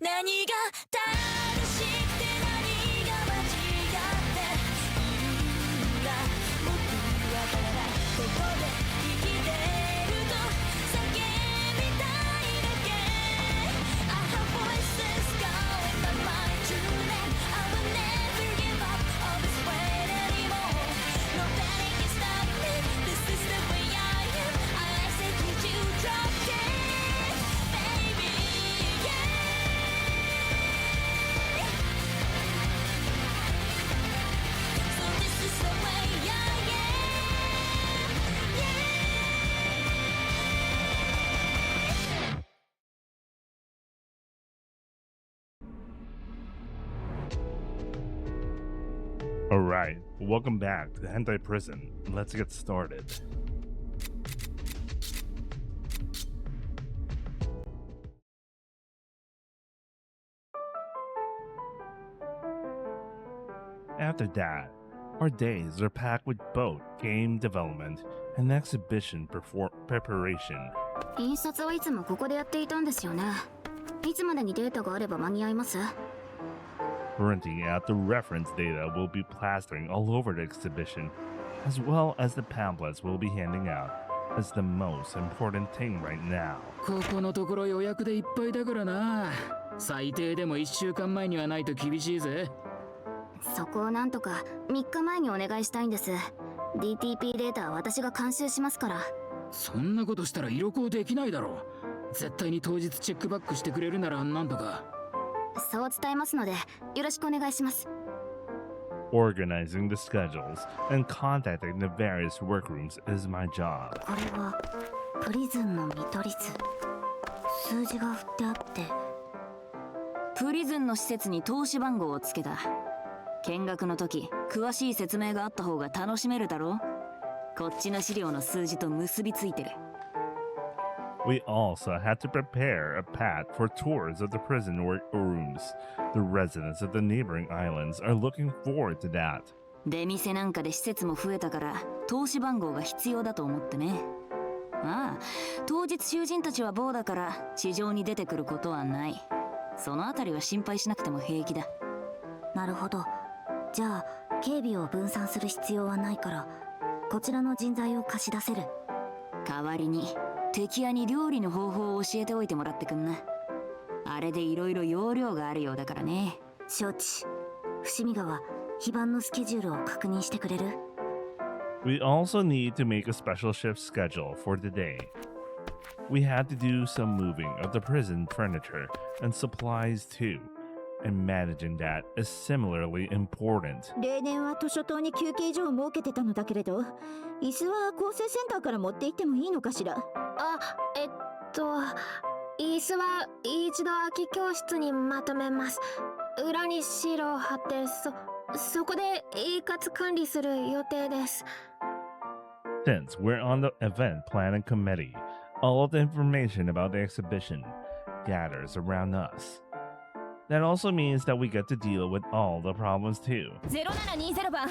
何が正しくて何が間違っているんだ僕はわからないここで生きてると叫びたいだけ I have voices going by my true name I will never give up on this way anymore Nobody can stop me This is the way I am I say did you drop it baby yeah So this is the way I am Alright, welcome back to Hentai Prison. Let's get started. After that, our days are packed with both game development and exhibition preparation. 印刷はいつもここでやっていたんですよね。いつまでにデータがあれば間に合います？ Printing out the reference data will be plastering all over the exhibition, as well as the pamphlets we'll be handing out, as the most important thing right now. ここのところ予約でいっぱいだからな。最低でも1週間前にはないと厳しいぜ。そこをなんとか3日前にお願いしたいんです。DTP データは私が監修しますから。そんなことしたら色々できないだろう。絶対に当日チェックバックしてくれるならなんとか。そう伝えますのでよろしくお願いします。 Organizing the schedules and contacting the various workrooms is my job. これはプリズンの見取り図。数字が振ってあって、プリズンの施設に通し番号をつけた。見学の時詳しい説明があった方が楽しめるだろう。こっちの資料の数字と結びついてる。We also had to prepare a pad for tours of the prison rooms. The residents of the neighboring islands are looking forward to that. 出店なんかで施設も増えたから通し番号が必要だと思ってね。ああ、当日囚人たちは棒だから地上に出てくることはない。そのあたりは心配しなくても平気だ。なるほど。じゃあ警備を分散する必要はないからこちらの人材を貸し出せる。代わりに敵屋に料理の方法を教えておいてもらってくんな。あれでいろいろ要領があるようだからね。承知。伏見川、非番のスケジュールを確認してくれる？ We also need to make a special shift schedule for the day. We had to do some moving of the prison furniture and supplies too, and managing that is similarly important. 例年は図書棟に休憩所を設けてたのだけれど、椅子は構成センターから持って行ってもいいのかしら？椅子は一度空き教室にまとめます。裏にシールを貼ってそこで一括管理する予定です。 Since we're on the event planning committee, all of the information about the exhibition gathers around us. That also means that we get to deal with all the problems too. 0720番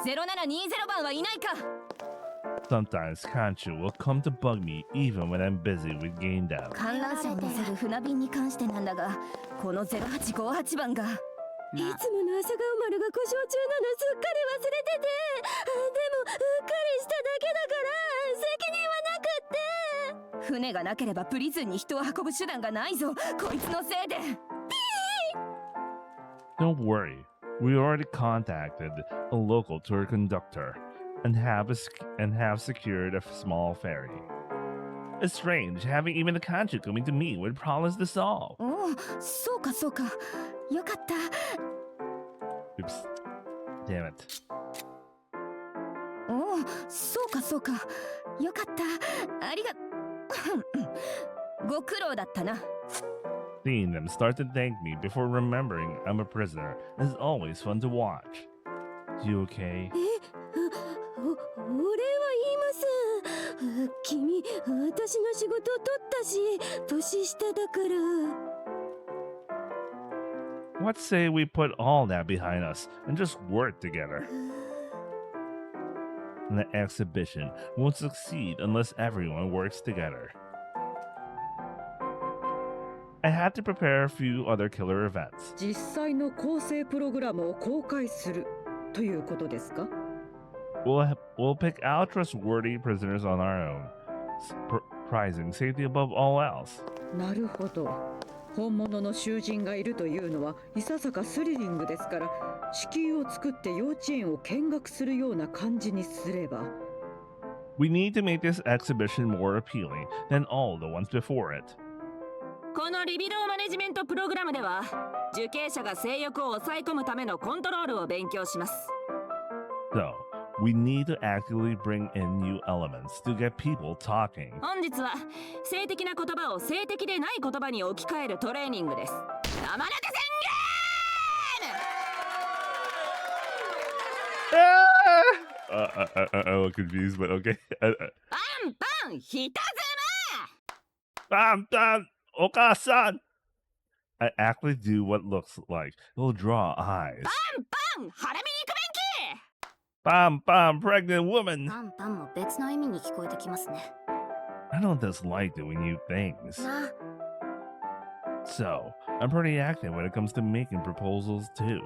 0720番はいないか。 Sometimes Kanchu will come to bug me even when I'm busy with game dev. 観覧車を乗せる船便に関してなんだが、この0858番がいつもの朝顔丸が故障中なのすっかり忘れてて、でもうっかりしただけだから責任はなくって。船がなければプリズンに人を運ぶ手段がないぞ。こいつのせいで。Don't worry, we already contacted a local tour conductor and have secured a small ferry. It's strange having even the Kanchu coming to me with problems to solve. おお、そうかそうか。よかった。 Oops. Damn it. おお、そうかそうか。よかった。ありがご苦労だったな。 Seeing them start to thank me before remembering I'm a prisoner is always fun to watch. You okay? お礼は言いません。君、私の仕事を取ったし、年下だから。What say we put all that behind us and just work together? The exhibition won't succeed unless everyone works together. I had to prepare a few other killer events. 実際の構成プログラムを公開するということですか？ We'll pick out trustworthy prisoners on our own, prizing safety above all else. なるほど。本物の囚人がいるというのはいささかスリリングですから、敷居を作って幼稚園を見学するような感じにすれば。We need to make this exhibition more appealing than all the ones before it. このリビドーマネジメントプログラムでは受刑者が性欲を抑え込むためのコントロールを勉強します。 So, we need to actively bring in new elements to get people talking. 本日は性的な言葉を性的でない言葉に置き換えるトレーニングです。山中宣I'm a little confused, but okay. 言パンパンひたず Oka-san! I actually do what looks like it'll draw eyes. パンハラミ肉便器 Bam, pregnant woman! パンパンも別の意味に聞こえてきますね。 I don't dislike doing new things. な So, I'm pretty active when it comes to making proposals too.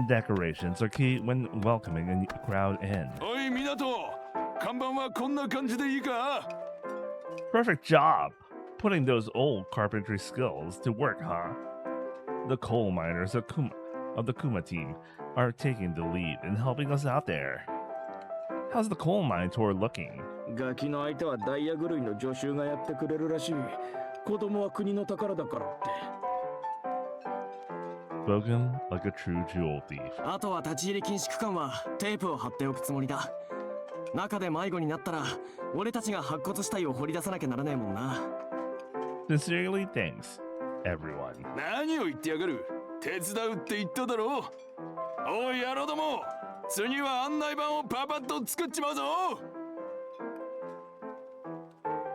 Decorations are key when welcoming a crowd in. おい港、看板はこんな感じでいいか？ Perfect job! Putting those old carpentry skills to work, huh? The coal miners of the Kuma team are taking the lead in helping us out there. How's the coal mine tour looking? ガキの相手はダイヤ狂いの助手がやってくれるらしい。子供は国の宝だからって。Spoken like a true jewel thief. あとは立ち入り禁止区間はテープを貼っておくつもりだ。中で迷子になったら俺たちが白骨死体を掘り出さなきゃならねえもんな。 Sincerely thanks, everyone. 何を言ってやがる。手伝うって言っただろ。おい野郎ども、次は案内板をパパッと作っちまうぞ。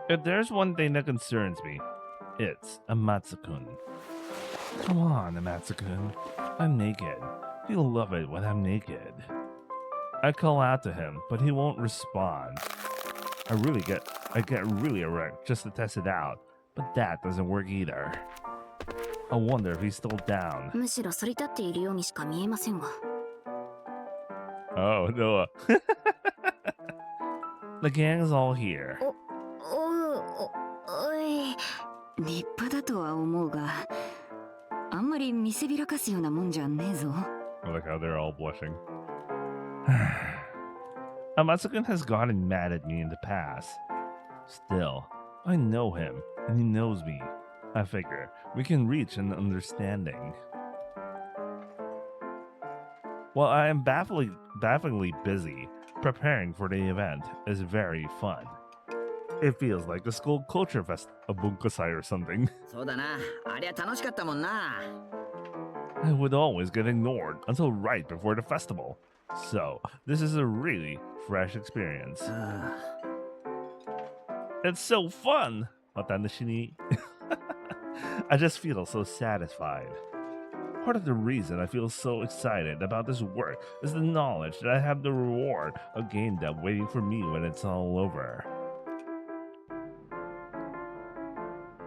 If there's one thing that concerns me, it's Amatsu-kun. Come on, Amatsu-kun. I'm naked. He'll love it when I'm naked. I call out to him, but he won't respond. I get really erect just to test it out, but that doesn't work either. I wonder if he's still down. むしろ反り立っているようにしか見えませんが。 Oh, Noah. The gang's all here. おい立派だとは思うが、あんまり見せびらかすようなもんじゃねえぞ。 I like how they're all blushing. Amatsu-kun has gotten mad at me in the past. Still, I know him, and he knows me. I figure we can reach an understanding. While I am bafflingly busy, preparing for the event is very fun. It feels like the school culture fest of Bunkasai or something. そうだな。ありゃ楽しかったもんな。 I would always get ignored until right before the festival. So, this is a really fresh experience. It's so fun! I just feel so satisfied. Part of the reason I feel so excited about this work is the knowledge that I have the reward of game dev waiting for me when it's all over.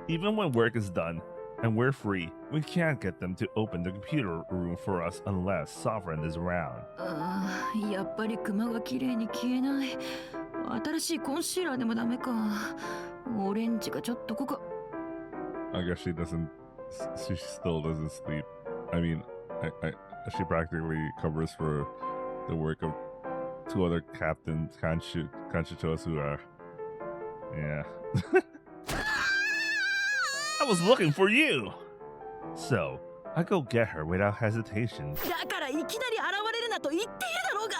Even when work is done and we're free, we can't get them to open the computer room for us unless Sovereign is around. ああ、やっぱりクマが綺麗に消えない。新しいコンシーラーでもダメか。オレンジがちょっとここ。I guess she still doesn't sleep. I mean, she practically covers for the work of two other captains, Kanshito. Yeah. I was looking for you! So, I go get her without hesitation. だからいきなり現れるなと言っているだろうが。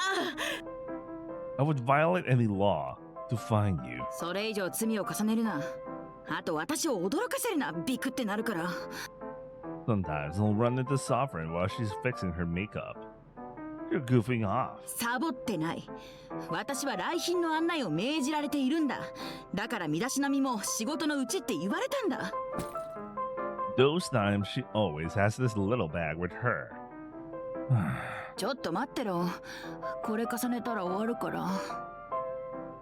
I would violate any law to find you. それ以上罪を重ねるな。あと私を驚かせるな。ビクってなるから。 Sometimes I'll run into Sovereign while she's fixing her makeup. You're goofing off. サボってない。私は来賓の案内を命じられているんだ。だから身だしなみも仕事のうちって言われたんだ。Those times she always has this little bag with her. ちょっと待ってろ。これ重ねたら終わるから。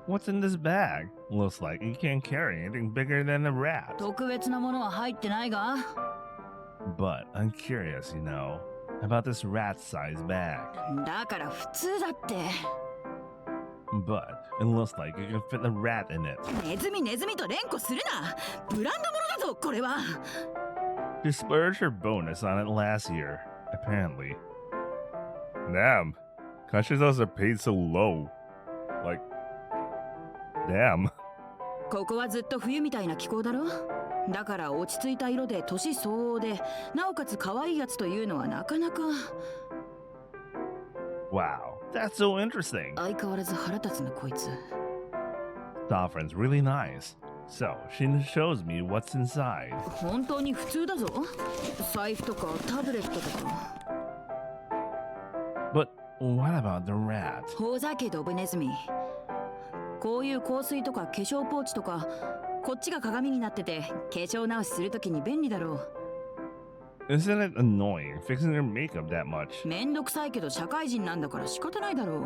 What's in this bag? Looks like you can't carry anything bigger than a rat. 特別なものは入ってないが But I'm curious, you know, about this rat-sized bag. だから普通だって But it looks like you can fit a rat in it. ネズミと連呼するなブランド物だぞこれは She splurged her bonus on it last year, apparently. Damn, country sales are paid so low. Like, damn. ここはずっと冬みたいな気候だろだから落ち着いた色で年相応でなおかつ可愛いやつというのはなかなか Wow, that's so interesting. 相変わらず腹立つなこいつ Sovereign's really nice. So, she shows me what's inside. 本当に普通だぞ財布とかタブレットとか But what about the rat? ほざけドブネズミこういう香水とか化粧ポーチとかこっちが鏡になってて化粧直しするときに便利だろう Isn't it annoying fixing your makeup that much? めんどくさいけど社会人なんだから仕方ないだろう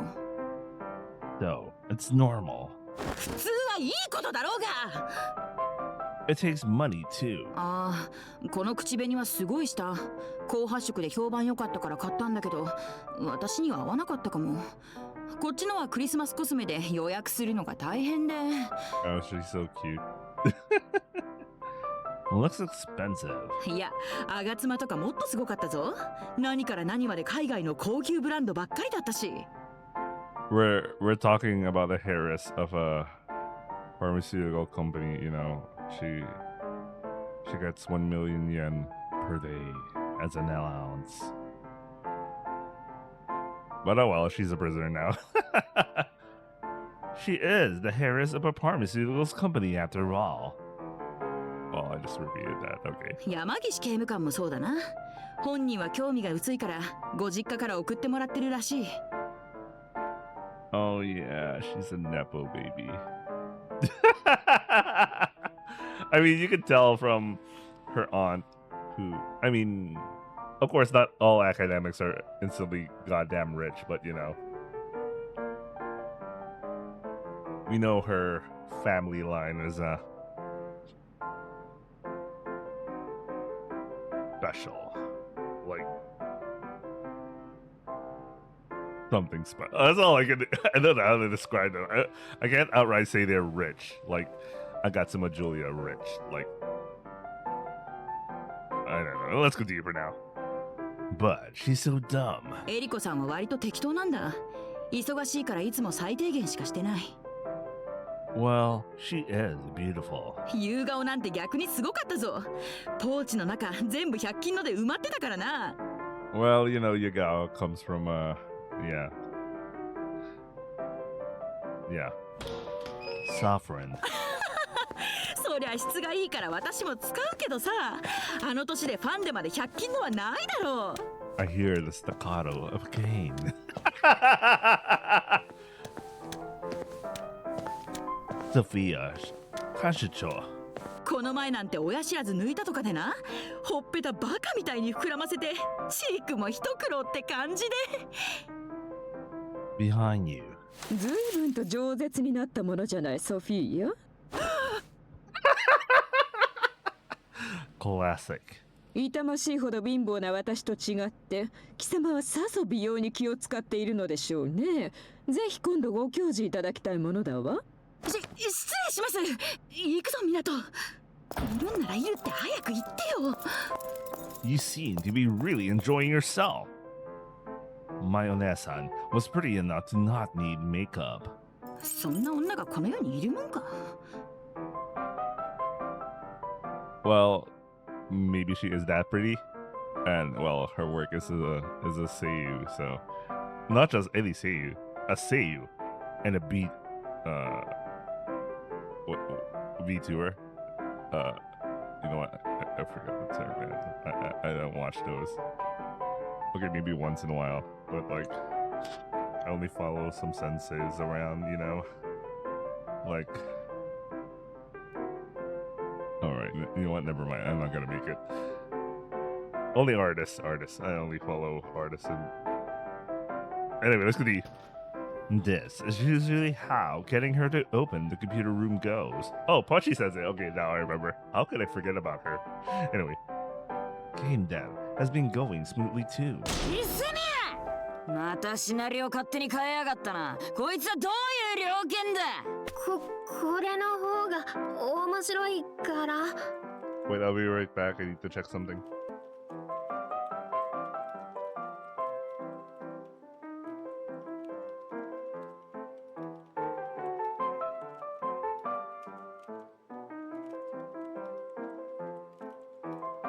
Though, it's normal. 普通はいいことだろうが It takes money too. ああこの口紅はすごいした高発色で評判良かったから買ったんだけど私には合わなかったかもこっちのはクリスマスコスメで予約するのが大変で Oh, she's so cute. Looks expensive. いや吾妻とかもっとすごかったぞ何から何まで海外の高級ブランドばっかりだったし We're talking about the heiress of a pharmaceutical company, you know. She gets 1 million yen per day as an allowance. But oh well, she's a prisoner now. She is the heiress of a pharmaceuticals company after all. Well, I just repeated that, okay. 山岸刑務官もそうだな本人は興味が薄いからご実家から送ってもらってるらしい Oh yeah, she's a Nepo baby. I mean, you could tell from her aunt who, I mean, of course not all academics are instantly goddamn rich, but you know. We know her family line is special. Like something special. That's all I can. I don't know how to describe them. I can't outright say they're rich. Like Agatsuma Julia rich. Like I don't know. Let's go deeper now. But she's so dumb. エリコさんは割と適当なんだ忙しいからいつも最低限しかしてない Well, she is beautiful. 夕顔なんて逆にすごかったぞポーチの中全部100均ので埋まってたからな Well, you know, Yagao comes from yeah. Yeah. Sovereign. そりゃ質がいいから私も使うけどさあの年でファンデまで100均のはないだろう I hear the staccato of Kane. Sophia, Kashicho. この前なんて親知らず抜いたとかでなほっぺたバカみたいに膨らませてチークも一苦労って感じで Behind you. ずいぶんと饒舌になったものじゃないソフィーよ Classic. 痛ましいほど貧乏な私と違って貴様はさぞ美容に気を使っているのでしょうねぜひ今度ご教示いただきたいものだわ失礼します行くぞ港いるんならいるって早く言ってよ You seem to be really enjoying yourself. My Onesan was pretty enough to not need makeup. そんな女がこの世にいるもんか Well, maybe she is that pretty. And, well, her work is a seiyu, so... Not just any seiyu, a seiyu. And a beat, VTuber. You know what? I forgot the term, man. I don't watch those. Okay, maybe once in a while. But, like, I only follow some senseis around, you know? Like... Alright, you know what? Never mind. I'm not gonna make it. Only artists. I only follow artists. And... Anyway, let's go to This is usually how getting her to open the computer room goes. Oh, Pochi says it. Okay, now I remember. How could I forget about her? Anyway, game dev has been going smoothly too. またシナリオ勝手に変えやがったな。こいつはどういう了見だ。これの方が面白いから。 Wait, I'll be right back. I need to check something.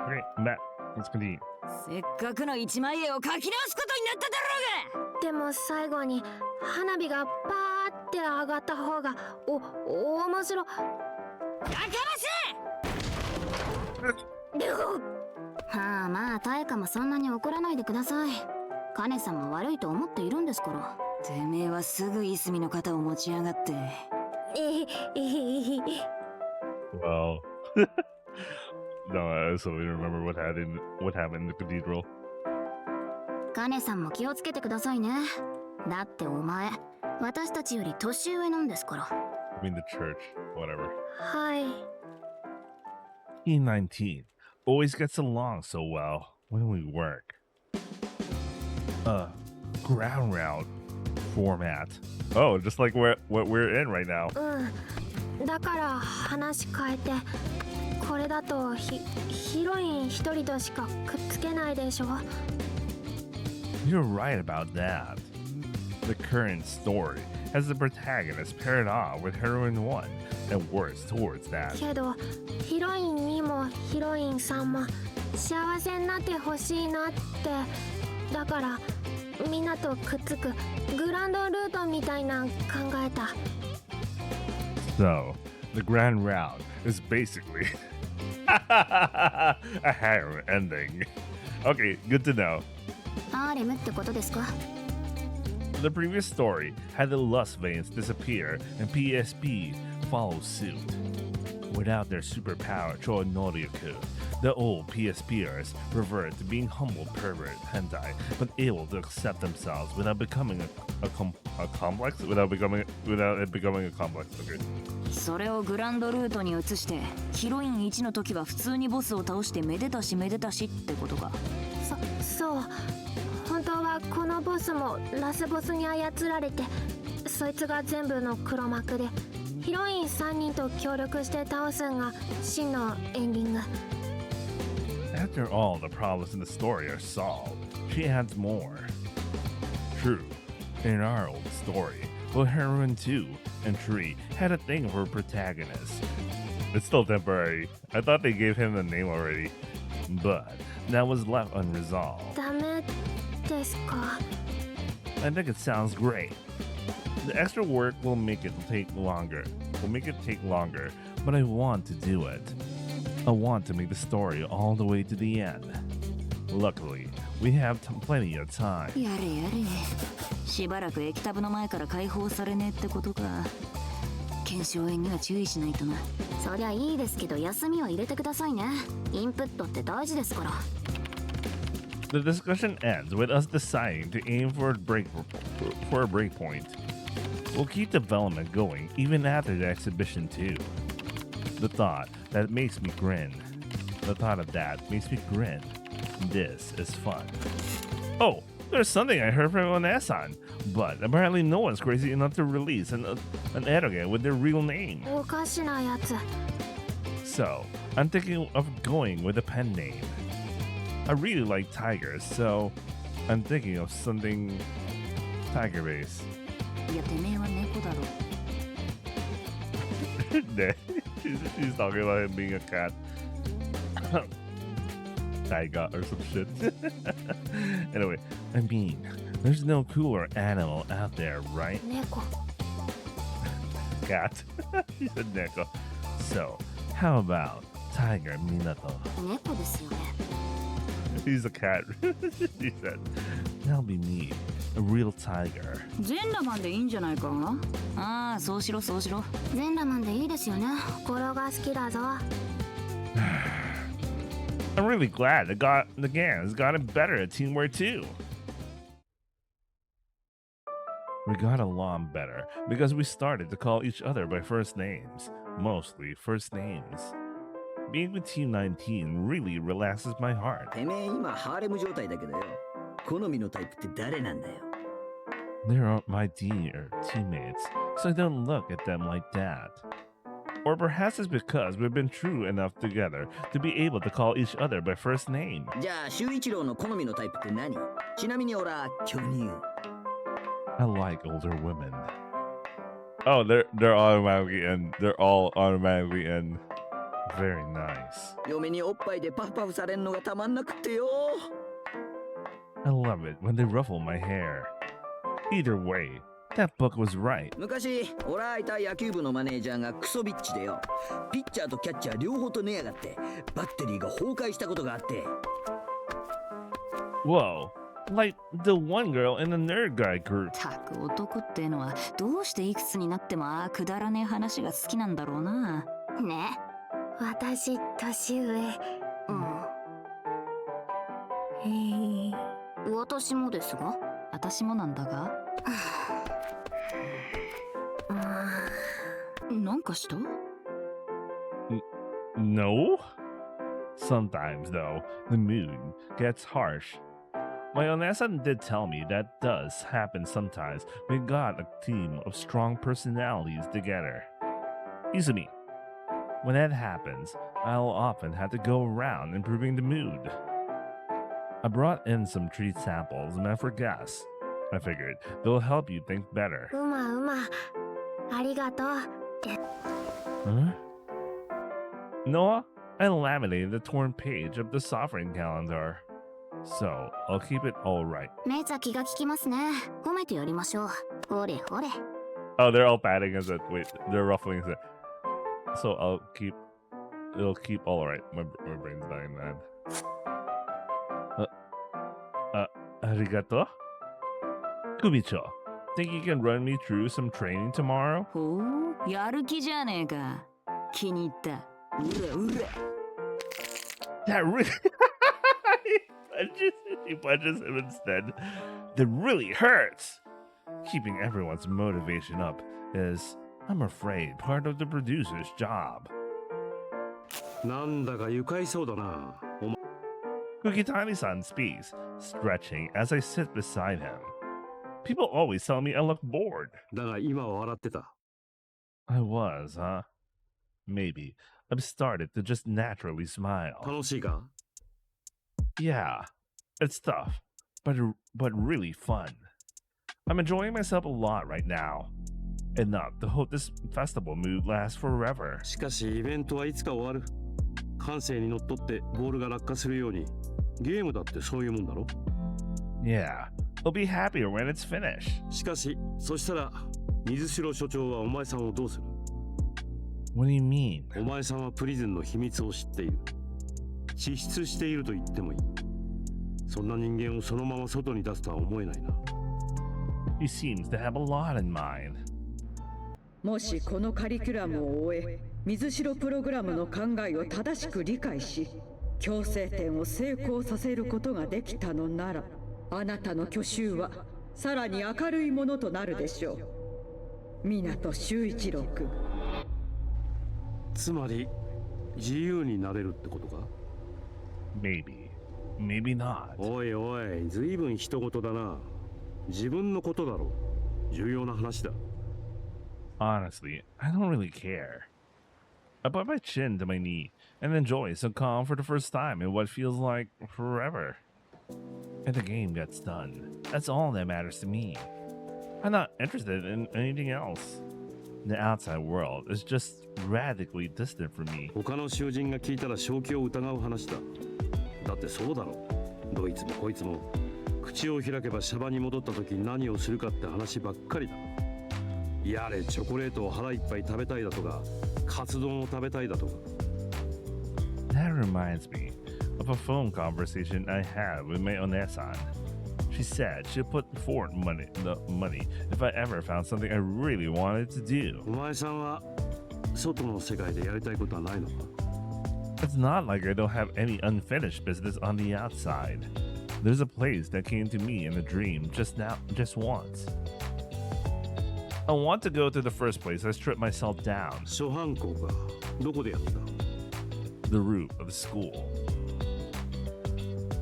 Okay, Matt, let's continue. せっかくの一枚絵を描き直すことになっただろうが。でも最後に花火がパーって上がった方が面白い。やかましい。はあ、まあタイカもそんなに怒らないでください。カネさんも悪いと思っているんですから。てめえはすぐいすみの肩を持ち上がって。Well, no, I also remember what happened in the cathedral. カネさんも気をつけてくださいね。だってお前、私たちより年上なんですから。I mean the church, whatever. はい。E19 always gets along so well when we work. Ground round format. Oh, just like what we're in right now. だから話変えて、これだとヒロイン一人としかくっつけないでしょ。You're right about that. The current story has the protagonist paired off with heroine 1 and works towards that. けどヒロイン2もヒロイン3も幸せになってほしいなって。だからみんなとくっつくグランドルートみたいな考えた。So, the grand round is basically a harem ending. Okay, good to know. ハーレムってことですか？ The previous story had the lust veins disappear and PSP follow suit. Without their superpower Chonoryoku, the old PSPers revert to being humble pervert hentai, but able to accept themselves without becoming a complex? Without it becoming a complex, okay. それをグランドルートに移して、ヒロイン1の時は普通にボスを倒してめでたしめでたしってことか。そう。本当はこのボスもラスボスに操られて、そいつが全部の黒幕でヒロイン3人と協力して倒すんが真のエンディング。 After all the problems in the story are solved, she adds more. True, in our old story, both heroine 2 and 3 had a thing for protagonists. It's still temporary. I thought they gave him the name already, but that was left unresolved. ダメですか？ I think it sounds great. The extra work will make it take longer. But I want to do it. I want to make the story all the way to the end. Luckily, we have plenty of time. やれやれ。しばらく液タブの前から解放されねえってことか。検証炎には注意しないとな。そりゃいいですけど休みは入れてくださいね。インプットって大事ですから。The discussion ends with us deciding to aim for a breakpoint. We'll keep development going even after the exhibition too. The thought of that makes me grin. This is fun. Oh, there's something I heard from Onesan, but apparently no one's crazy enough to release an eroge with their real name. おかしなやつ。 So, I'm thinking of going with a pen name. I really like tigers, so I'm thinking of something tiger-based. いや、てめえは猫だろ。She's talking about him being a cat. Tiger or some shit. Anyway, I mean, there's no cooler animal out there, right? 猫。 Cat. She said neko. So, how about Tiger Minato? 猫ですよね。He's a cat. She said, that'll be me, a real tiger. 全裸マンでいいんじゃないか。ああ、そうしろそうしろ。全裸マンでいいですよね。心が好きだぞ。 I'm really glad the gang has gotten better at teamwork too. We got along better because we started to call each other by first names, mostly first names. Being with Team 19 really relaxes my heart. てめえ今ハーレム状態だけどよ。好みのタイプって誰なんだよ。They are my dear teammates, so I don't look at them like that. Or perhaps it's because we've been true enough together to be able to call each other by first name. じゃあ修一郎の好みのタイプって何？ちなみに俺は巨乳。I like older women. Oh, they're automatically in. They're all automatically in. Very nice. 嫁におっぱいでパフパフされんのがたまんなくってよ。I love it when they ruffle my hair. Either way, that book was right. 昔俺がいた野球部のマネージャーがクソビッチでよ。ピッチャーとキャッチャー両方と寝やがってバッテリーが崩壊したことがあって。Whoa, like the one girl in the nerd guy group. たく男ってのはどうしていくつになってもくだらねえ話が好きなんだろうな。ね。私年上。私もですが。私もなんだが。なんかした？ No? Sometimes, though, the mood gets harsh. My Onesan did tell me that does happen sometimes. We got a team of strong personalities together. Izumi, when that happens, I'll often have to go around improving the mood. I brought in some treat samples meant for guests. I figured they'll help you think better. うまありがとう。 Huh? Noah, I laminated the torn page of the sovereign calendar. So, I'll keep it all right. めちゃ気が利きますね。褒めてやりましょう。ほれほれ。 Oh, they're all patting us. Wait, they're ruffling us. So, it'll keep all right. My brain's dying, man. Arigato? Kumicho, think you can run me through some training tomorrow? ほう、やる気じゃねえか。気に入った。That really... he punches him instead. That really hurts. Keeping everyone's motivation up is, I'm afraid, part of the producer's job. なんだか愉快そうだな。Kukitani-san speaks, stretching as I sit beside him. People always tell me I look bored. だが今は笑ってた。I was, huh? Maybe. I've started to just naturally smile. 楽しいか？ Yeah, it's tough, but really fun. I'm enjoying myself a lot right now. Enough to hope this festival mood lasts forever. しかしイベントはいつか終わる。感性にのっとってボールが落下するように、ゲームだってそういうもんだろ？ Yeah, I'll be happier when it's finished. しかし、そしたら水城所長はお前さんをどうする？ What do you mean? お前さんはプリズンの秘密を知っている。地質していると言ってもいい。そんな人間をそのまま外に出すとは思えないな。He seems to have a lot in mind. もしこのカリキュラムを終え、水城プログラムの考えを正しく理解し、強制点を成功させることができたのなら、あなたの去就はさらに明るいものとなるでしょう。湊修一郎君。つまり自由になれるってことか？ Maybe, maybe not. おいおい、ずいぶん人事だな。自分のことだろう。重要な話だ。Honestly, I don't really care. I put my chin to my knee and enjoy some calm for the first time in what feels like forever. And the game gets done. That's all that matters to me. I'm not interested in anything else. The outside world is just radically distant from me. 他の囚人が聞いたら正気を疑う話だ。だってそうだろう。どいつもこいつも口を開けばシャバに戻った時何をするかって話ばっかりだ。やれチョコレートを腹いっぱい食べたいだとか、カツ丼を食べたいだとか。That reminds me of a phone conversation I had with my Onesan. She said she'd put forth the money if I ever found something I really wanted to do. お前さんは外の世界でやりたいことはないのか？ It's not like I don't have any unfinished business on the outside. There's a place that came to me in a dream just once. I want to go to the first place I stripped myself down, 初犯行がどこでやった？ the roof of the school.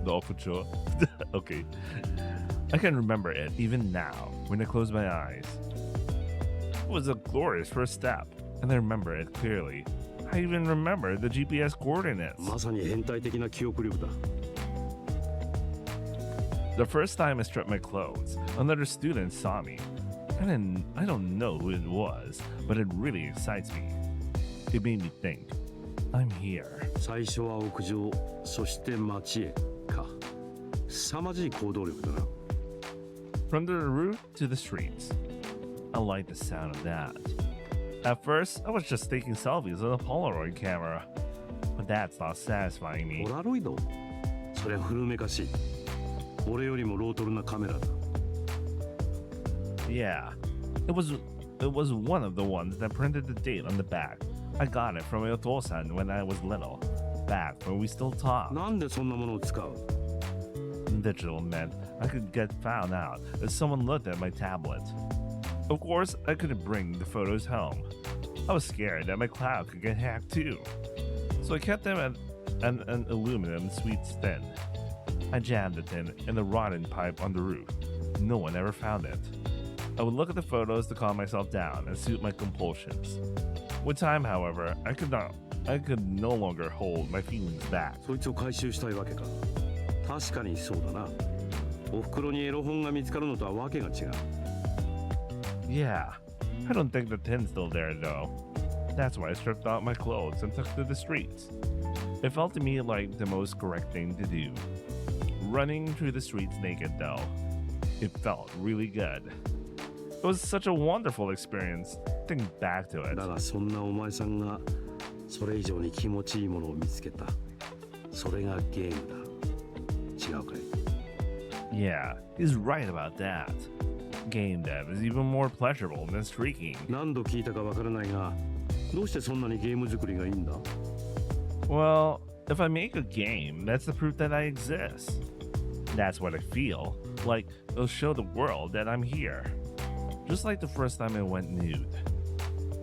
The aperture? Okay. I can remember it even now when I close my eyes. It was a glorious first step, and I remember it clearly. I even remember the GPS coordinates. まさに変態的な記憶力だ。 The first time I stripped my clothes, another student saw me. I don't know who it was, but it really excites me. It made me think, I'm here. 最初は屋上、そして街へか。凄まじい行動力だな。 From the roof to the streets. I like the sound of that. At first, I was just taking selfies with a Polaroid camera. But that's not satisfying me. ポラロイド？そりゃ古めかしい。俺よりもロートルなカメラだ。 Yeah, it was one of the ones that printed the date on the back. I got it from my otosan when I was little, back when we still talked. なんでそんなものを使う？ Digital meant I could get found out if someone looked at my tablet. Of course, I couldn't bring the photos home. I was scared that my cloud could get hacked too. So I kept them at an aluminum sweet thin. I jammed it in the rotten pipe on the roof. No one ever found it. I would look at the photos to calm myself down and soothe my compulsions. With time, however, I could no longer hold my feelings back. そいつを回収したいわけか。確かにそうだな。お袋にエロ本が見つかるのとはわけが違う。 Yeah, I don't think the tin's still there though. That's why I stripped out my clothes and took to the streets. It felt to me like the most correct thing to do. Running through the streets naked though. It felt really good. It was such a wonderful experience. Think back to it. だがそんなお前さんがそれ以上に気持ちいいものを見つけた。それがゲームだ。違うかい？ Yeah, he's right about that. Game dev is even more pleasurable than streaking. 何度聞いたかわからないが、どうしてそんなにゲーム作りがいいんだ？ Well, if I make a game, that's the proof that I exist. That's what I feel. Like, it'll show the world that I'm here. Just like the first time I went nude.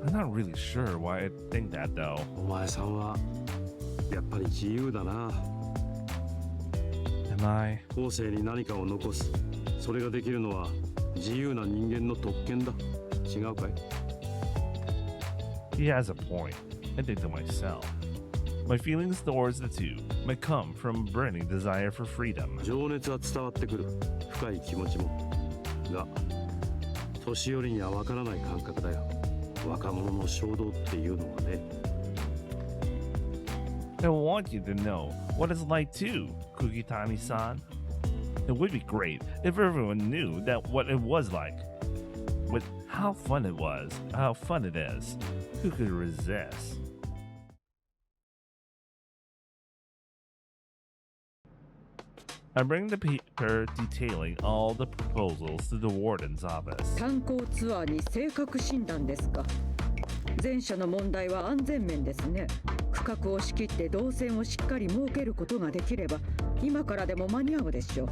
I'm not really sure why I think that though. お前さんはやっぱり自由だな。 Am I? 後世に何かを残す。それができるのは自由な人間の特権だ。違うかい？ He has a point. I think to myself. My feelings towards the two might come from a burning desire for freedom. 情熱は伝わってくる。深い気持ちも。が、年寄りにはわからない感覚だよ。若者の衝動っていうのはね。 I want you to know what it's like too, Kugitani-san. It would be great if everyone knew that what it was like. With how fun it was, how fun it is. Who could resist? I bring the paper detailing all the proposals to the warden's office. 観光ツアーに性格診断ですか。前者の問題は安全面ですね。区画を仕切って動線をしっかり設けることができれば今からでも間に合うでしょう。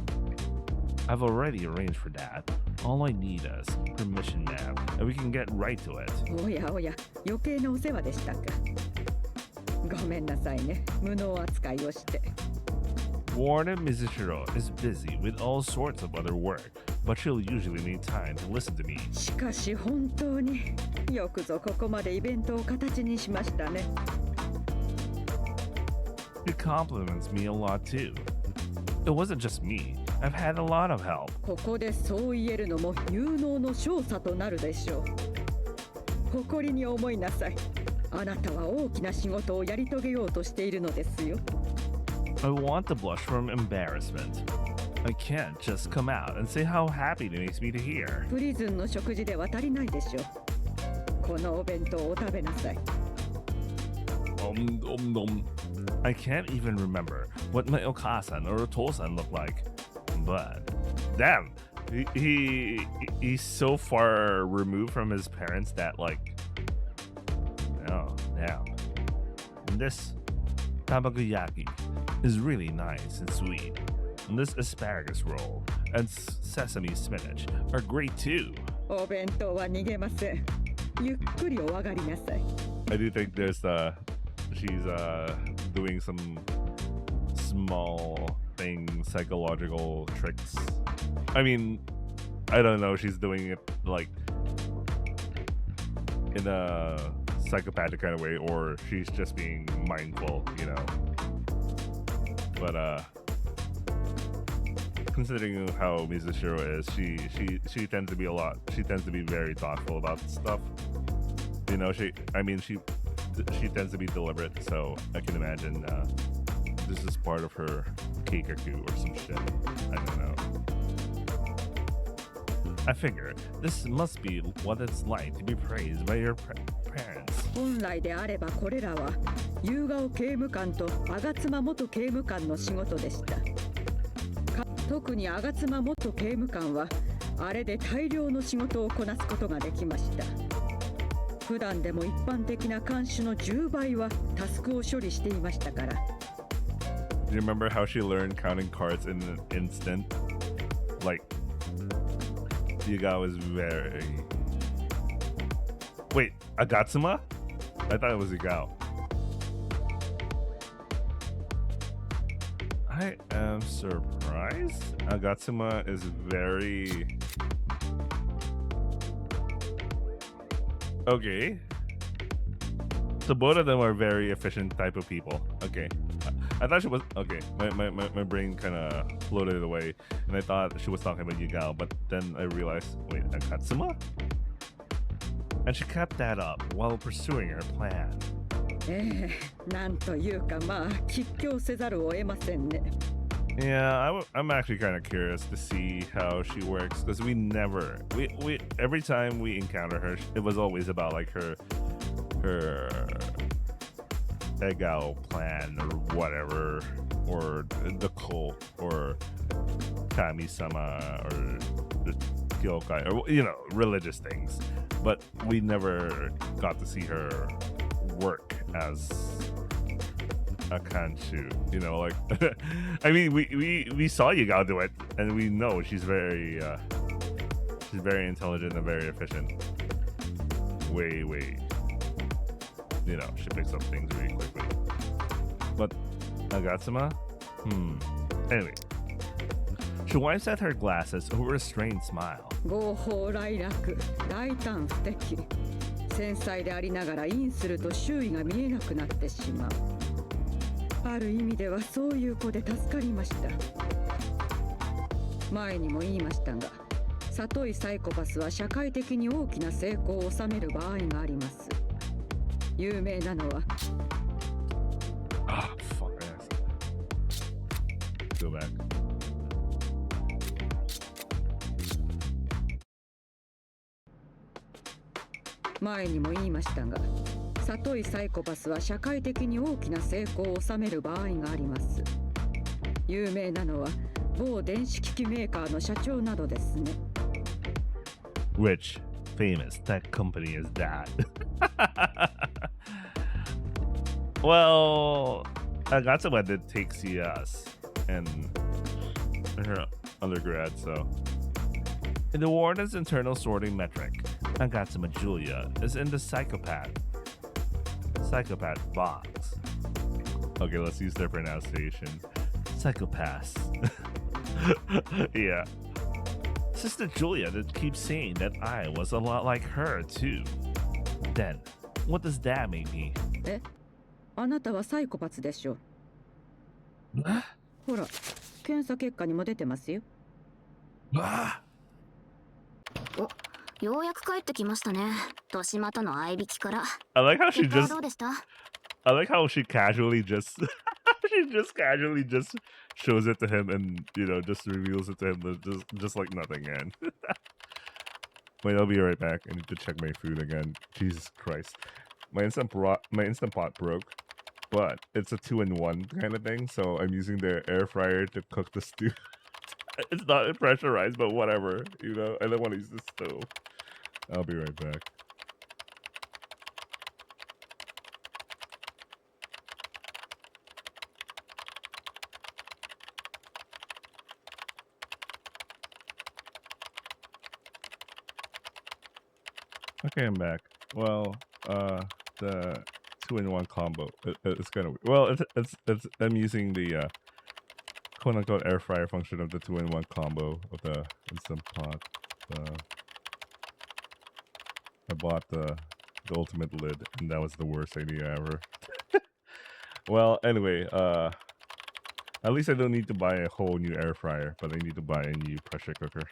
I've already arranged for that. All I need is permission now, and we can get right to it. おやおや、余計なお世話でしたか。ごめんなさいね、無能扱いをして。 Warden Mizushiro is busy with all sorts of other work, but she'll usually need time to listen to me. しかし本当によくぞここまでイベントを形にしましたね。 It compliments me a lot too. It wasn't just me. I've had a lot of help. ここでそう言えるのも有能の証左となるでしょう。誇りに思いなさい。あなたは大きな仕事をやり遂げようとしているのですよ。 I want to blush from embarrassment. I can't just come out and say how happy it makes me to hear. プリズンの食事では足りないでしょう。このお弁当を食べなさい。I can't even remember what my Okasan or Otosan looked like. But damn, he's so far removed from his parents that like, oh damn. This tabakoyaki is really nice and sweet. And this asparagus roll and sesame spinach are great too. お弁当は逃げません。ゆっくりお上がりなさい。I do think there's she's doing some small things, psychological tricks. I mean, I don't know, she's doing it like in a psychopathic kind of way, or she's just being mindful, you know. But considering how Mizushiro is, she tends to be very thoughtful about stuff. You know, she tends to be deliberate, so I can imagine this is part of her keikaku or some shit. I don't know. I figure this must be what it's like to be praised by your parents. 本来であればこれらは夕顔刑務官と吾妻元刑務官の仕事でした。特に吾妻元刑務官はあれで大量の仕事をこなすことができました。普段でも一般的な看守の10倍はタスクを処理していましたから。Do you remember how she learned counting cards in an instant? Like, Yuga was very... Wait, Agatsuma? I thought it was Yugao. I am surprised. Agatsuma is very... Okay. So both of them are very efficient type of people. Okay. I thought she was... Okay. My brain kind of floated away. And I thought she was talking about Yugao. But then I realized... Wait, Agatsuma? And she kept that up while pursuing her plan. なんというかまあ喫狂せざるを得ませんね。Yeah, I'm actually kind of curious to see how she works, because we every time we encounter her, it was always about like her Egao plan or whatever, or the cult, or Kami-sama, or the Kyokai, or you know, religious things. But we never got to see her work as a kanshu, you know, like I mean we saw Yugao do it, and we know she's very intelligent and very efficient. Way, you know, she picks up things really quickly. But Agatsuma? Anyway, she wipes at her glasses over a strained smile. 合法来楽、大胆不敵。繊細でありながらインすると周囲が見えなくなってしまう。ある意味ではそういう子で助かりました。前にも言いましたが、里井サイコパスは社会的に大きな成功を収める場合があります。有名なのは。Ah, fuck ass. Go back. 前にも言いましたが、里井サイコパスは社会的に大きな成功を収める場合があります。有名なのは某電子機器メーカーの社長などですね。Which famous tech company is that? Well, Agatsuma did take CS in her undergrad, so. In the warden's internal sorting metric, Agatsuma Julia is in the psychopath box. Okay, let's use their pronunciation. Psychopaths. Yeah. Sister Julia did keep saying that I was a lot like her too. Then, what does that make me? あなたはサイコパスでしょ。ほら、検査結果にも出てますよ。お、ようやく帰ってきましたね。豊島との相引きから。I like how she 結果は just どうでした？ I like how she casually just shows it to him and, you know, just reveals it to him just like nothing, man. Wait, I'll be right back. I need to check my food again. Jesus Christ. My instant pot broke, but it's a 2-in-1 kind of thing, so I'm using the air fryer to cook the stew. It's not pressurized, but whatever, you know. I don't want to use the stove. I'll be right back. Okay, I'm back. Well, the 2-in-1 combo. It's kind of well. It's. I'm using the quote unquote air fryer function of the 2-in-1 combo of the instant pot. I bought the ultimate lid, and that was the worst idea ever. Well, anyway, at least I don't need to buy a whole new air fryer, but I need to buy a new pressure cooker.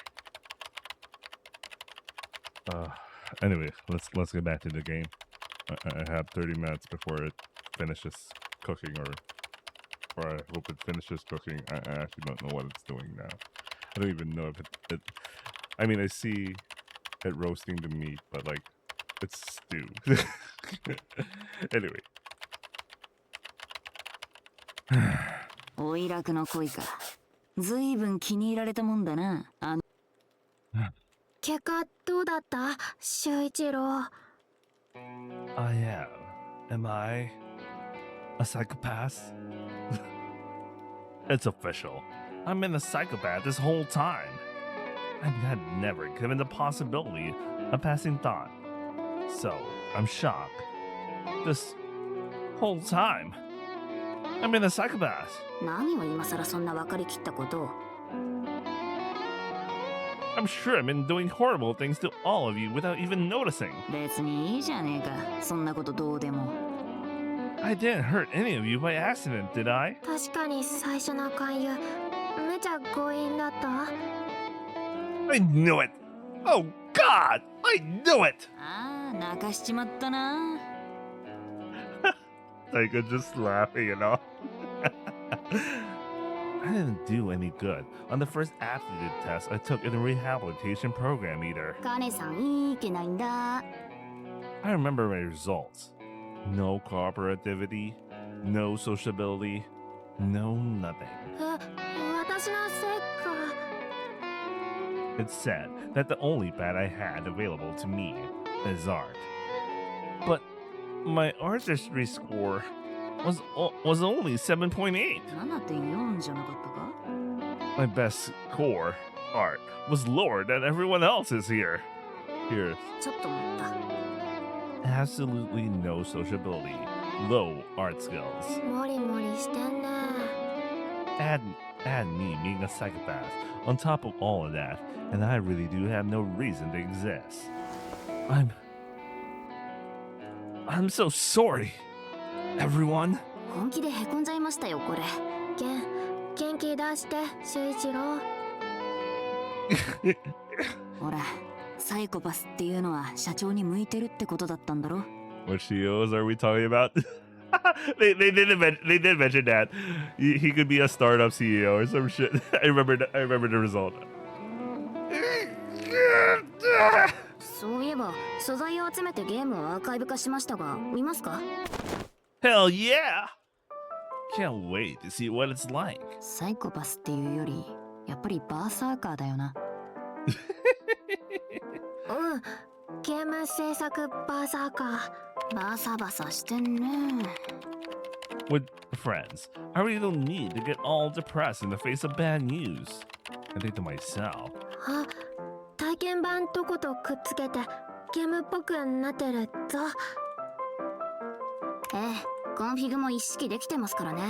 Anyway, let's get back to the game. I have 30 minutes before it finishes cooking, or I hope it finishes cooking. I actually don't know what it's doing now. I don't even know if it I mean, I see it roasting the meat, but like, it's stew. Anyway. おいらくの恋か。ずいぶん気に入られたもんだな。結果どうだった修一郎。I am I a psychopath? It's official. I've been a psychopath this whole time. I had never given the possibility of passing thought. So, I'm shocked. This whole time, I've been a psychopath. 何を今更そんな分かりきったことを。I'm sure I've been doing horrible things to all of you without even noticing. 別にいいじゃねえか。そんなことどうでも。I didn't hurt any of you by accident, did I? 確かに最初の勧誘めちゃ強引だった。 I knew it! Oh God! I knew it! ああ、泣かしちまったな。Like, just laughing, you know? I didn't do any good on the first aptitude test I took in the rehabilitation program either. カネさんいけないんだ。I remember my results. No cooperativity, no sociability, no nothing. 私のせいか。 It said that the only pad I had available to me is art. But my artistry score was only 7.8. 7.4じゃなかったか？ My best score, art, was lower than everyone else's here. Here, ちょっと待った。 absolutely no sociability, low art skills. モリモリしてんね。 Add me being a psychopath on top of all of that, and I really do have no reason to exist. I'm so sorry, everyone. 本気でへこんじゃいましたよこれ。元気出して修一郎。ほら、サイコパスっていうのは社長に向いてるってことだったんだろ。 What CEOs are we talking about? they did mention that he could be a startup CEO or some shit. I remember the result. そういえば素材を集めてゲームをアーカイブ化しましたが、見ますか？ Hell yeah! Can't wait to see what it's like. サイコパスっていうよりやっぱりバーサーカーだよな。ゲーム制作バーサーカー。バサバサしてんね。 With friends, I really don't need to get all depressed in the face of bad news. I think to myself, あ、体験版とことくっつけてゲームっぽくなってるぞ。ええ、コンフィグも一式できてますからね。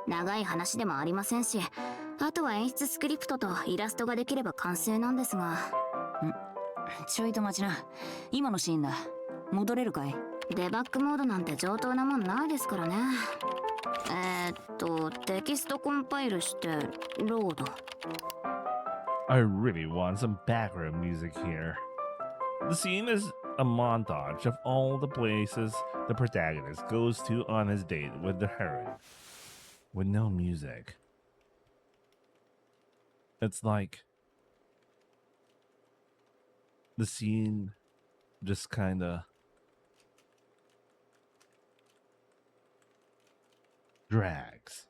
長い話でもありませんし、あとは演出スクリプトとイラストができれば完成なんですが。ちょいと待ちな。今のシーンだ。戻れるかい？デバッグモードなんて上等なもんないですからね。テキストコンパイルしてロード。 I really want some background music here. The scene is a montage of all the places the protagonist goes to on his date with the heroine, with no music. It's like the scene just kinda drags.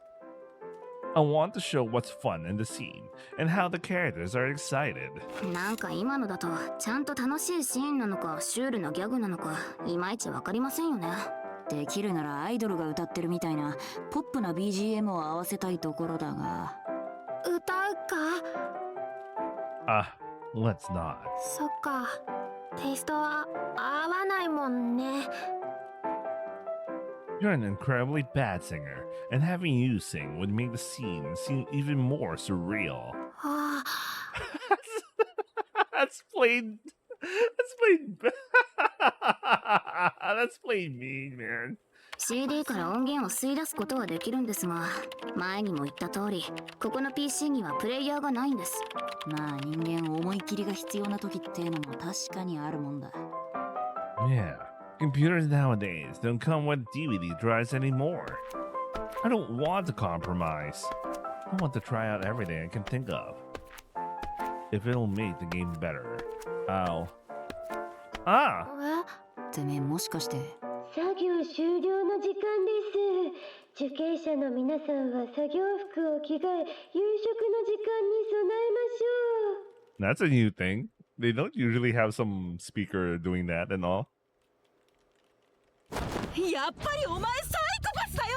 I want to show what's fun in the scene and how the characters are excited. なんか今のだとちゃんと楽しいシーンなのかシュールなギャグなのかいまいちわかりませんよね。できるならアイドルが歌ってるみたいなポップな BGM を合わせたいところだが。歌うか？ Let's not. そっか。テイストは合わないもんね。 You're an incredibly bad singer, and having you sing would make the scene seem even more surreal. はあ、 That's plain. That's plain. That's plain mean, man. CD から音源を吸い出すことはできるんですが、前にも言った通り、ここの PC にはプレイヤーがないんです。まあ人間思い切りが必要な時っていうのも確かにあるもんだ。Yeah, computers nowadays don't come with DVD drives anymore. I don't want to compromise. I want to try out everything I can think of. If it'll make the game better, I'll... Ah! てめえもしかして。作業終了の時間です。受刑者の皆さんは作業服を着替え、夕食の時間に備えましょう。 That's a new thing. They don't usually have some speaker doing that and all. やっぱりお前サイコパスだよ。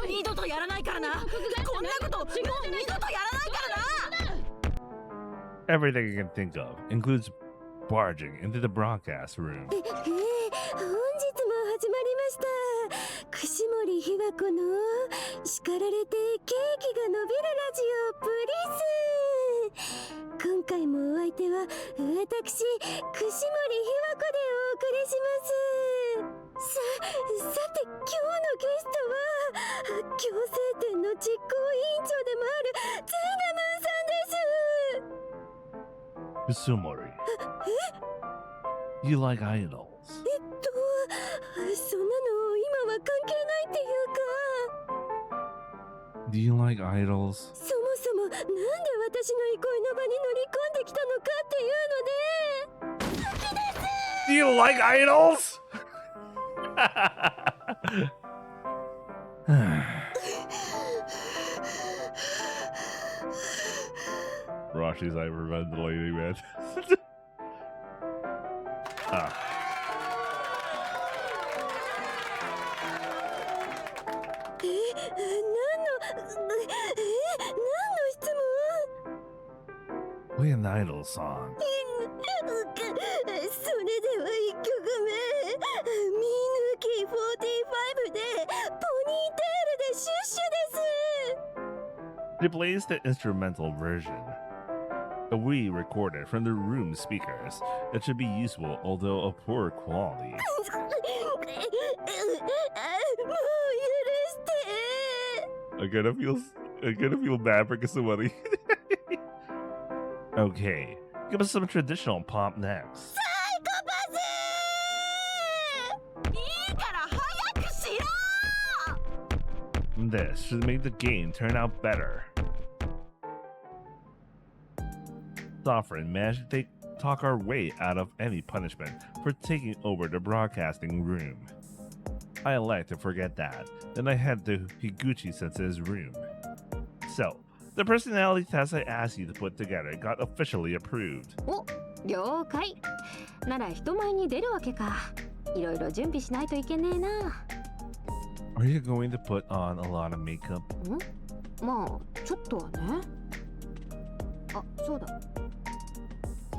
二度とやらないからな。こんなこともう二度とやらないからな。 Everything I can think of includes barging into the broadcast room. 本日も始まりました。串森ひわ子の叱られてケーキが伸びるラジオプリス。今回もお相手は私串森ひわ子でお送りします。さて今日のゲストは矯正店の実行委員長でもあるツイナムーさんです。 Sumori. You like idols? そんなの今は関係ないっていうか。 Do you like idols? そもそもなんで私の憩いの場に乗り込んできたのかっていうので。好きです。 Do you like idols? Roshi's hyperventilating, man. Ah. 何の質問？ Play an idol song. それでは1曲目、ミヌキ45でポニーテールでシュッシュです。 She plays the instrumental version. We recorded from the room speakers. It should be useful, although of poor quality. もう許して。 I'm gonna feel bad for Kasumari. Okay, give us some traditional pop next. サイコパス。いいから早くしろ。 This should make the game turn out better. Sovereign managed to talk our way out of any punishment for taking over the broadcasting room. I like to forget that, then I head to Higuchi-sensei's room. So, the personality test I asked you to put together got officially approved. お、了解。なら人前に出るわけか。いろいろ準備しないといけねえな。 Are you going to put on a lot of makeup? まあちょっとはね。あ、そうだ。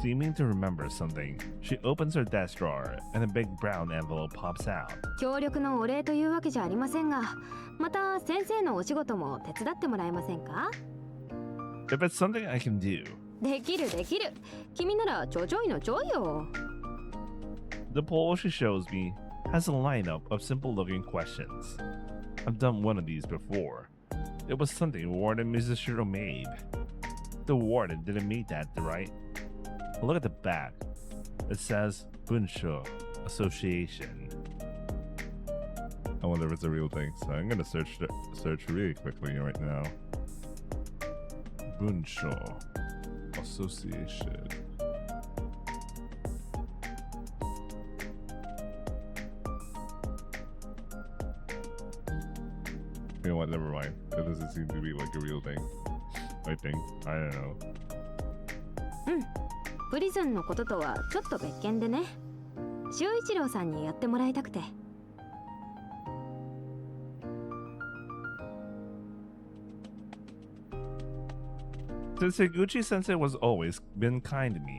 Seeming to remember something, she opens her desk drawer and a big brown envelope pops out. 協力のお礼というわけじゃありませんが、また先生のお仕事も手伝ってもらえませんか？ If it's something I can do. できるできる。君ならちょちょいのちょいよ。 The poll she shows me has a lineup of simple-looking questions. I've done one of these before. It was something Warden Mizushiro made. The warden didn't make that, right? Look at the back. It says Bunsho Association. I wonder if it's a real thing, so I'm gonna search really quickly right now. Bunsho Association. You know what? Never mind. That doesn't seem to be like a real thing. I think. I don't know. プリズンのこととはちょっと別件でね。修一郎さんにやってもらいたくて。 Since Higuchi-sensei was always been kind to me,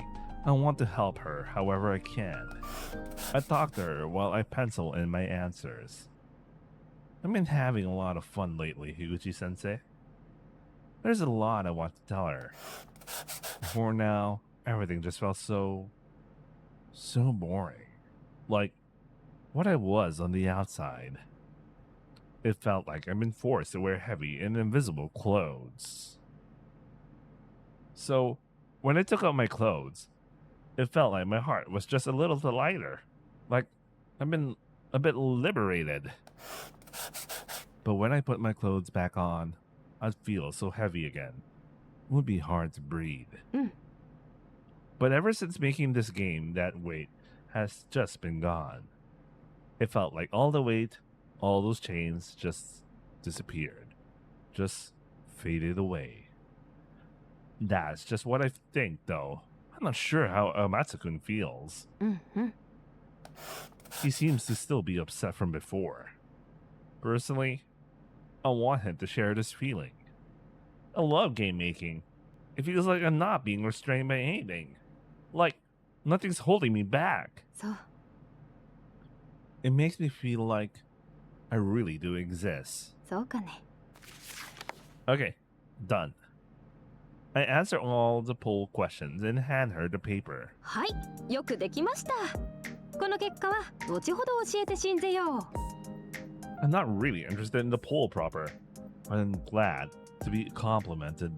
I want to help her however I can. I talk to her while I pencil in my answers. I've been having a lot of fun lately, Higuchi-sensei. There's a lot I want to tell her. Before now, everything just felt so boring. Like what I was on the outside. It felt like I've been forced to wear heavy and invisible clothes. So, when I took out my clothes, it felt like my heart was just a little bit lighter. Like I've been a bit liberated. But when I put my clothes back on, I'd feel so heavy again. It would be hard to breathe. But ever since making this game, that weight has just been gone. It felt like all the weight, all those chains just disappeared. Just faded away. That's just what I think, though. I'm not sure how Matsukun feels. He seems to still be upset from before. Personally, I want him to share this feeling. I love game making. It feels like I'm not being restrained by anything. Like, nothing's holding me back. So, It makes me feel like I really do exist. そうかね。 Okay, done. I answer all the poll questions and hand her the paper. はい、よくできました。この結果は後ほど教えてしんぜよう。 I'm not really interested in the poll proper, but I'm glad to be complimented.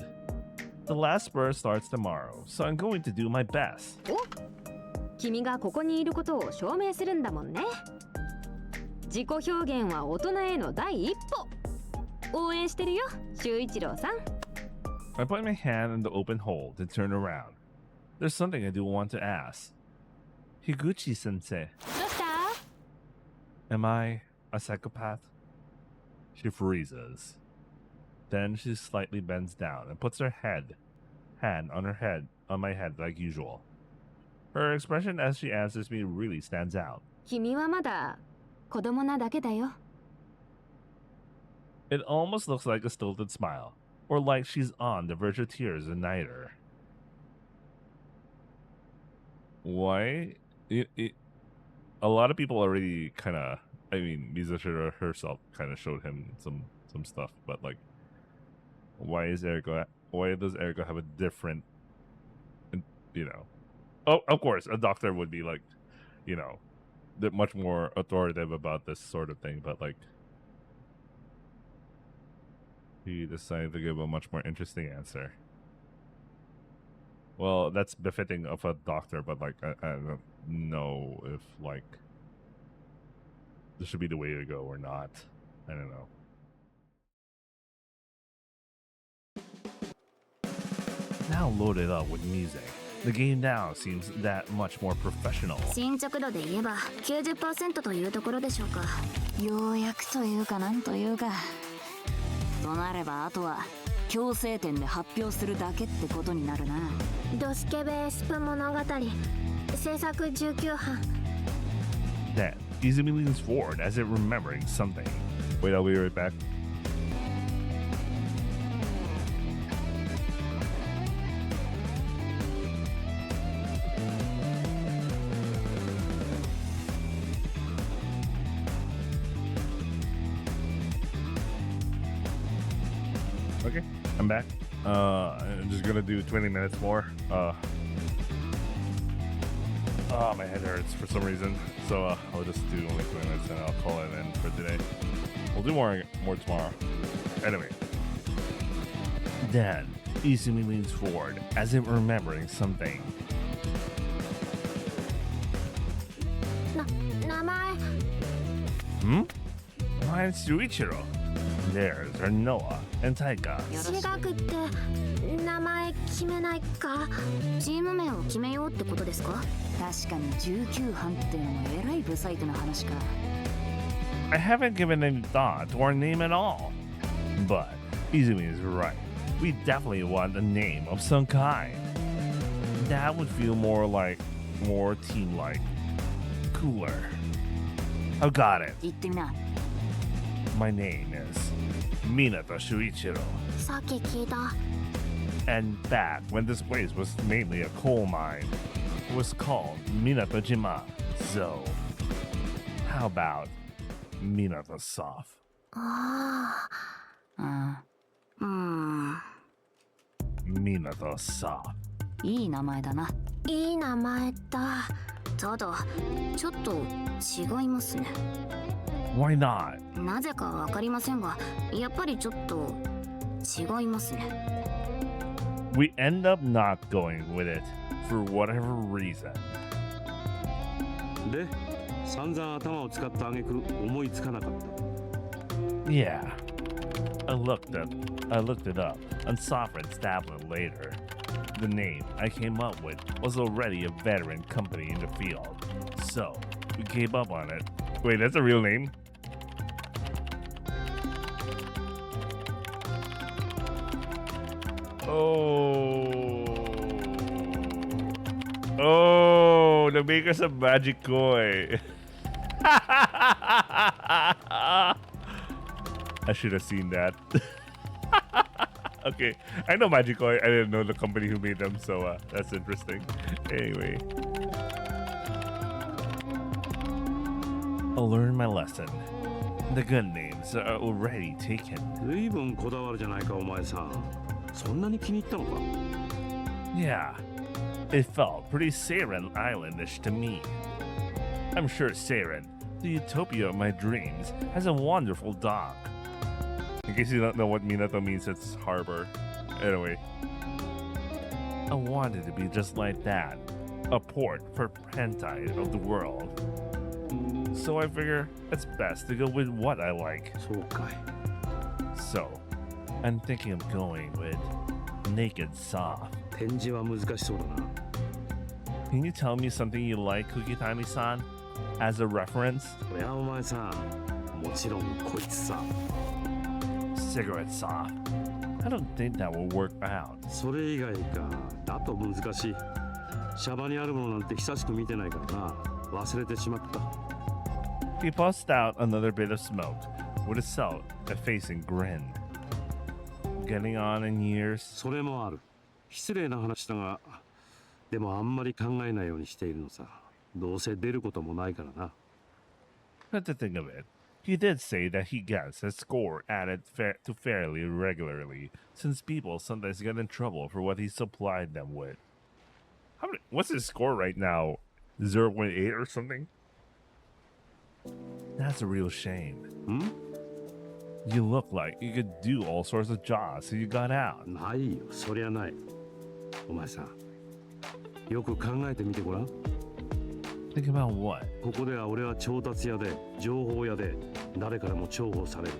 The last burst starts tomorrow, so I'm going to do my best. お、君がここにいることを証明するんだもんね。自己表現は大人への第一歩。応援してるよ、修一郎さん。 I put my hand in the open hole to turn around. There's something I do want to ask. Higuchi-sensei, どうした？ am I a psychopath? She freezes. Then she slightly bends down and puts her hand on my head like usual. Her expression as she answers me really stands out. 君はまだ子供なだけだよ。 It almost looks like a stilted smile, or like she's on the verge of tears in neither. Why? A lot of people already kind of, I mean, Mizushiro herself kind of showed him some stuff, but like, why does Eriko have a different, you know? Oh, of course, a doctor would be like, you know, much more authoritative about this sort of thing, but like, he decided to give a much more interesting answer. Well, that's befitting of a doctor, but like, I don't know if like this should be the way to go or not. I don't know. Now loaded up with music, the game now seems that much more professional. 進捗度で言えば 90% というところでしょうか。ようやくというかなんというか。となればあとは強制点で発表するだけってことになるな。ドスケベスプ物語制作19班 Then, Izumi leans forward as if remembering something. Wait, I'll be right back. Okay, I'm back. I'm just gonna do 20 minutes more. My head hurts for some reason, so I'll just do only 20 minutes and I'll call it in for today. We'll do more tomorrow. Anyway. Then, Izumi leans forward as if remembering something. 名前 Mine's Shuichiro. Theirs are Noah and Taika. 違くって名前決めないかチーム名を決めようってことですか。確かに19班っていうのもえらいブサイクな話か。I haven't given any thought to our name at all. But Izumi is right. We definitely want a name of some kind. That would feel more team-like. Cooler. I've got it. 言ってみな。 My name is Minato Shuichiro. さっき聞いた And back when this place was mainly a coal mine, was called Minatojima. So, how about Minato Soft? あああ、Minato Soft. いい名前だな。いい名前だ。ただちょっと違いますね。 Why not? なぜかわかりませんが、やっぱりちょっと違いますね。 We end up not going with it for whatever reason. で、散々頭を使った挙句思いつかなかった。 Yeah. I looked it up and Sovereign Stablet later. The name I came up with was already a veteran company in the field. So, we gave up on it. Wait, that's a real name? Oh, the makers of Magic Koi. I should have seen that. Okay, I know Magic Koi. I didn't know the company who made them, so that's interesting. Anyway, I'll learn my lesson. The good names are already taken. 随分こだわるじゃないかお前さん。そんなに気に入ったのか。 Yeah, it felt pretty Seiren Islandish to me. I'm sure Seiren, the utopia of my dreams, has a wonderful dock. In case you don't know what Minato means, it's harbor. Anyway, I wanted to be just like that, a port for hentai of the world. So I figure it's best to go with what I like. そうかい。 So, I'm thinking of going with Naked Soft. 展示は難しそうだな。 Can you tell me something you like, Kukitani-san? As a reference? そりゃお前さ、もちろんこいつさ。 Cigarette Soft. I don't think that will work out. それ以外か。だと難しい。シャバにあるものなんて久しく見てないからな。忘れてしまった。 He puffed out another bit of smoke with a self-effacing grin. Getting on in years. それもある。失礼な話だが、でもあんまり考えないようにしているのさ。どうせ出ることもないからな。 But to think of it, he did say that he gets his score added to fairly regularly, since people sometimes get in trouble for what he supplied them with. What's his score right now? 0.8 or something? That's a real shame. You look like you could do all sorts of jobs, so you got out. ないよ、そりゃない。お前さん、よく考えてみてごらん。 Think about what? ここでは俺は調達屋で、情報屋で、誰からも重宝される。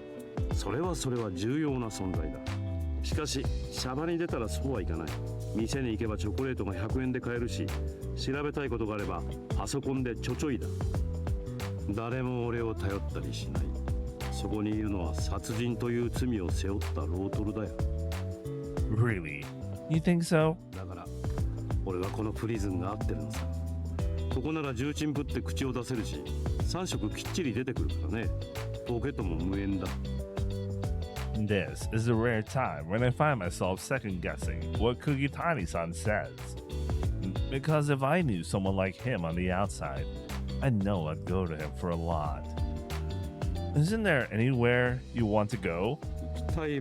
それは重要な存在だ。しかし、シャバに出たらそうはいかない。店に行けばチョコレートが100円で買えるし、調べたいことがあればパソコンでちょちょいだ。誰も俺を頼ったりしない。そこにいるのは殺人という罪を背負ったロートルだよ。Really? You think so? だから、俺はこのプリズンが合ってるのさ。ここなら重鎮ぶって口を出せるし、3食きっちり出てくるからね。ポケットも無縁だ。This is a rare time when I find myself second guessing what Kugitani-san says. Because if I knew someone like him on the outside, I know I'd go to him for a lot. Isn't there anywhere you want to go? 行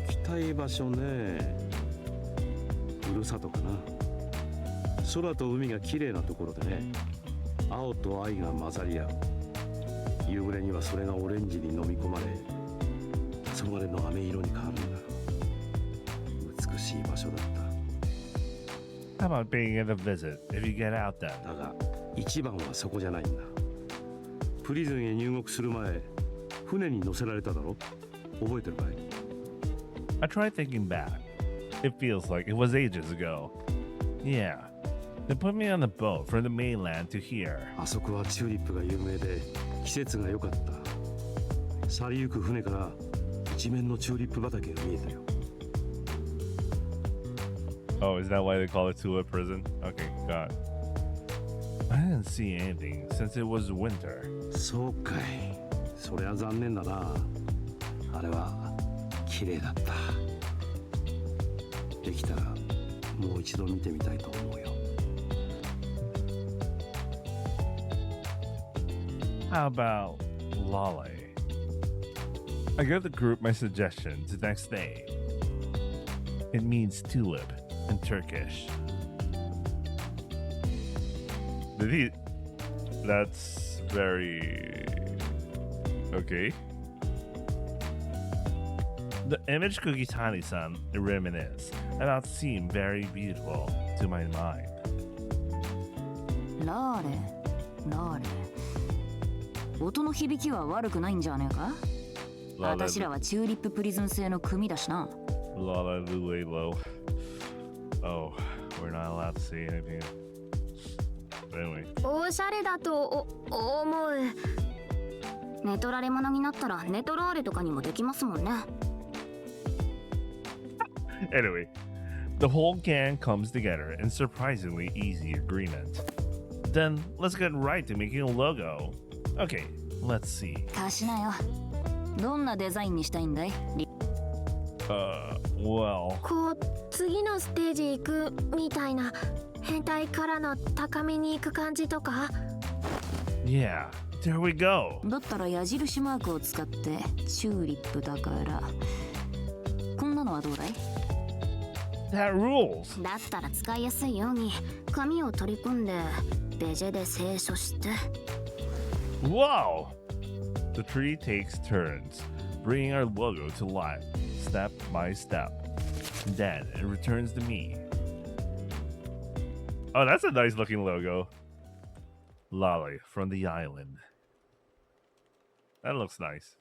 きたい場所ね。ふるさとかな。空と海が綺麗なところでね。青と藍が混ざり合う。夕暮れにはそれがオレンジに飲み込まれ、黄昏の飴色に変わるんだ。美しい場所だった。 How about paying it a visit if you get out then? だが一番はそこじゃないんだ。プリズンへ入国する前、船に乗せられただろ。覚えてるかい？ I tried thinking back. It feels like it was ages ago. Yeah. They put me on a boat from the mainland to here. あそこはチューリップが有名で季節が良かった。去りゆく船から一面のチューリップ畑が見えたよ。Oh, is that why they call it Tulip Prison? Okay, got it. I didn't see anything since it was winter. そうかい。そりゃ残念だな。あれは綺麗だった。できたらもう一度見てみたいと思うよ。How about Lale? I gave the group my suggestion the next day. It means tulip in Turkish. Did he? That's very okay. The image Kugitani-san reminisce about seem very beautiful to my mind. ラーレ音の響きは悪くないんじゃねえか。私らはチューリッププリズン製の組だしな。Lala Lulelo. Oh, we're not allowed to say anything. Anyway. おしゃれだと思う。ネトラレモノになったらネトラーレとかにもできますもんね。Anyway, the whole gang comes together in surprisingly easy agreement. Then let's get right to making a logo. Okay, let's see. 貸しなよ。どんなデザインにしたいんだい？Well. こう次のステージ行くみたいな変態からの高みに行く感じとか Yeah, there we go. だったら矢印マークを使ってチューリップだからこんなのはどうだい That rules. だったら使いやすいように紙を取り込んでベジェで清書して Whoa! The tree takes turns, bringing our logo to life, step by step. Then it returns to me. Oh, that's a nice looking logo. Lale from the island. That looks nice.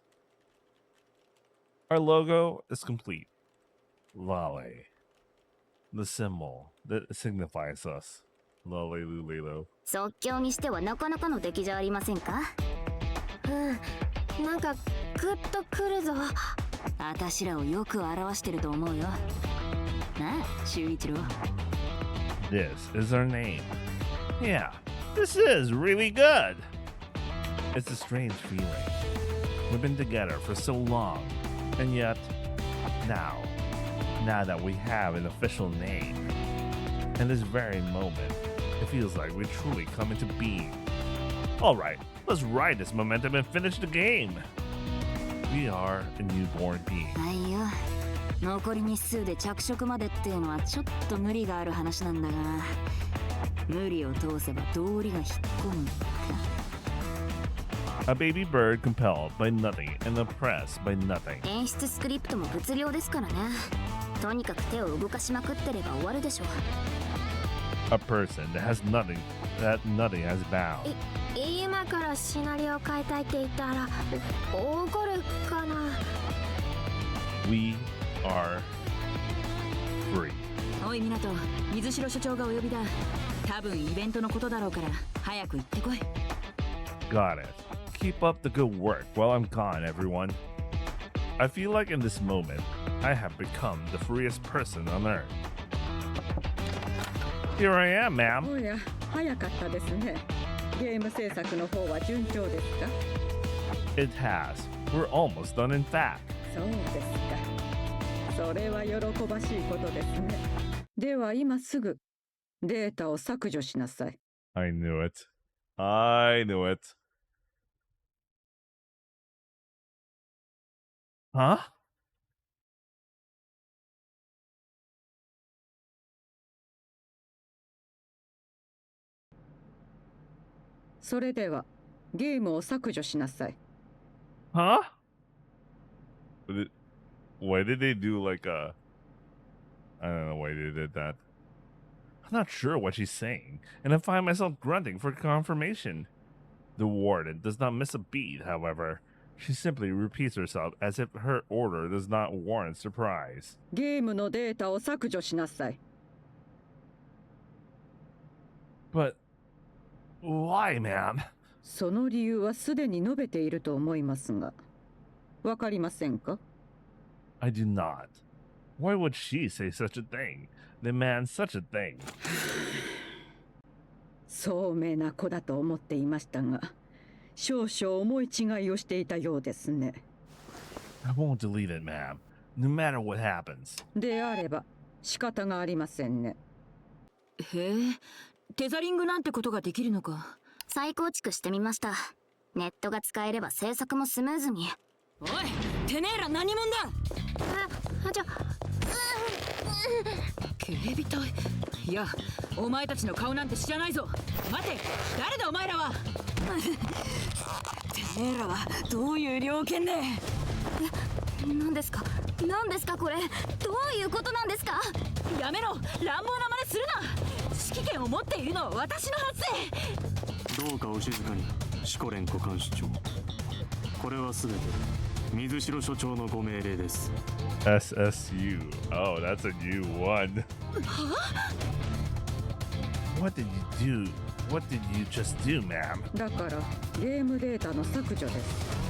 Our logo is complete. Lale. The symbol that signifies us. Lale Lulelo. 即興にしてはなかなかの出来じゃありませんかなんかグッとくるぞ私らをよく表してると思うよなあ修一郎 This is our name. Yeah, this is really good. It's a strange feeling. We've been together for so long, and yet, now that we have an official name, in this very moment, it feels like we truly come into being. Alright, let's ride this momentum and finish the game. We are a newborn being. はいよ残り日数で着色までっていうのはちょっと無理がある話なんだが無理を通せば道理が引っ込む A baby bird compelled by nothing and oppressed by nothing. 演出スクリプトも物量ですからねとにかく手を動かしまくってれば終わるでしょう A person that nothing has bound. 今からシナリオ変えたいって言ったら怒るかな We are free. おい港水城所長がお呼びだ多分イベントのことだろうから早く行ってこい Got it. Keep up the good work while I'm gone, everyone. I feel like in this moment, I have become the freest person on earth. Here I am, ma'am. おや、早かったですね。ゲーム制作の方は順調ですか It has. We're almost done, in fact. そうですか。それは喜ばしいことですね。では今すぐデータを削除しなさい。I knew it. I knew it. Huh? それではゲームを削除しなさい。Huh? Why did they do like a... I don't know why they did that. I'm not sure what she's saying, and I find myself grunting for confirmation. The warden does not miss a beat, however. She simply repeats herself as if her order does not warrant surprise. ゲームのデータを削除しなさい。But why, ma'am? その理由はすでに述べていると思いますが、わかりませんか I do not. Why would she say such a thing? Demand such a thing? 聡明な子だと思っていましたが、少々思い違いをしていたようですね。I won't delete it, ma'am. No matter what happens. であれば仕方がありませんね。へえテザリングなんてことができるのか再構築してみましたネットが使えれば制作もスムーズに。おい、てめえら何者だ。じゃ警備隊。いや、お前たちの顔なんて知らないぞ。待て、誰だお前らは。てめえらはどういう了見で。何ですか、何ですかこれ、どういうことなんですか。やめろ、乱暴な真似するな。指揮権を持っているのは私のはずで。どうかお静かに、シコレンコ監視長。これはすべて水城所長のご命令です。 SSU. Oh, that's a new one. What did you do? What did you just do, ma'am? だからゲームデータの削除です。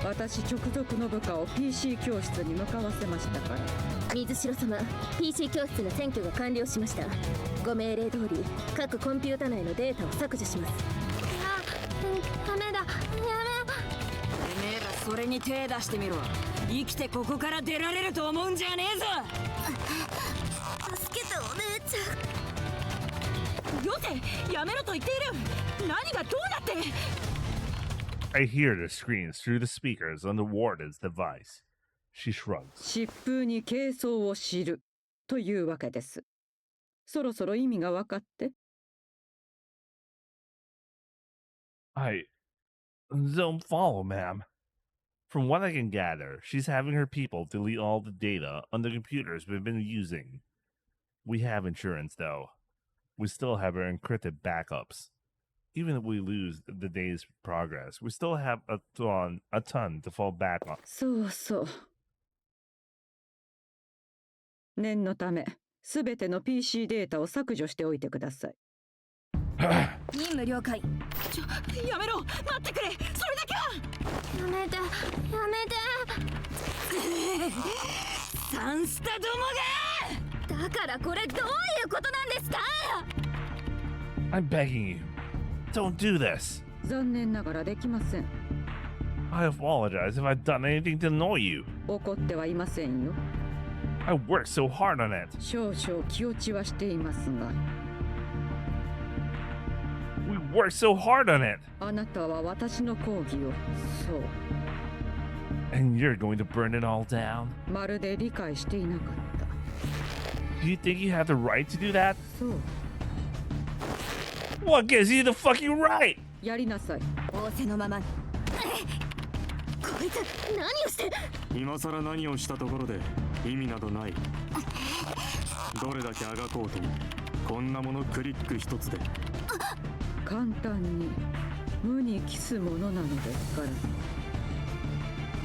私直属の部下を PC 教室に向かわせましたから。水城様、 PC 教室の占拠が完了しました。ご命令通り各コンピュータ内のデータを削除します。ダメだ、やてめえらそれに手出してみろ。生きてここから出られると思うんじゃねえぞ。助けてお姉ちゃん。よせ、やめろと言っている。何がどうなって。I hear the screams through the speakers on the warden's device. She shrugs. 疾風に軽装を知るというわけです。そろそろ意味が分かって。I don't follow, ma'am. From what I can gather, she's having her people delete all the data on the computers we've been using. We have insurance, though. We still have our encrypted backups. Even if we lose the day's progress, we still have a ton to fall back on. そうそう。念のため、すべての PC データを削除しておいてください。任務了解。やめろ、待ってくれ。それだけは。やめて、やめて。サンスタどもが。だからこれどういうことなんですか。 I'm begging you, don't do this. 残念ながらできません。I apologize if I've done anything to annoy you. 怒ってはいませんよ。I worked so hard on it. 少々気落ちはしていますが。We worked so hard on it. あなたは私の講義を、そう。And you're going to burn it all down? まるで理解していなかった。Do you think you have the right to do that? そう。What gives you the fucking right? やりなさい。仰せのまま。こいつ何をして。今さら何をしたところで意味などない。どれだけあがこうともこんなものクリック一つで簡単に無に帰すものなのですから。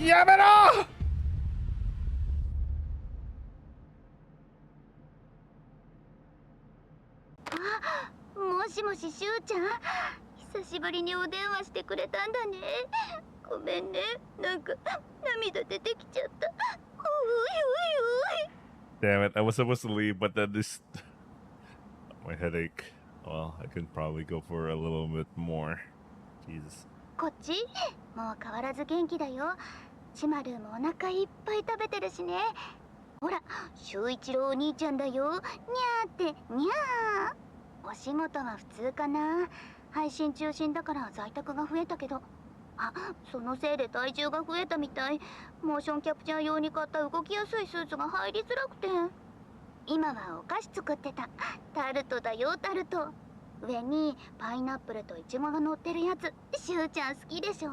やめろ！もしもし、しゅうちゃん、久しぶりにお電話してくれたんだね。ごめんね、なんか涙出てきちゃった。おいおいおい。 Damn it, I was supposed to leave, but then this... My headache. Well, I can probably go for a little bit more. Jesus. こっちもう変わらず元気だよ。ちまるもお腹いっぱい食べてるしね。ほら、修一郎お兄ちゃんだよ。にゃーってにゃー。お仕事は普通かな。配信中心だから在宅が増えたけど、あ、そのせいで体重が増えたみたい。モーションキャプチャー用に買った動きやすいスーツが入りづらくて。今はお菓子作ってた。タルトだよ、タルト。上にパイナップルとイチゴが乗ってるやつ。しゅうちゃん好きでしょ。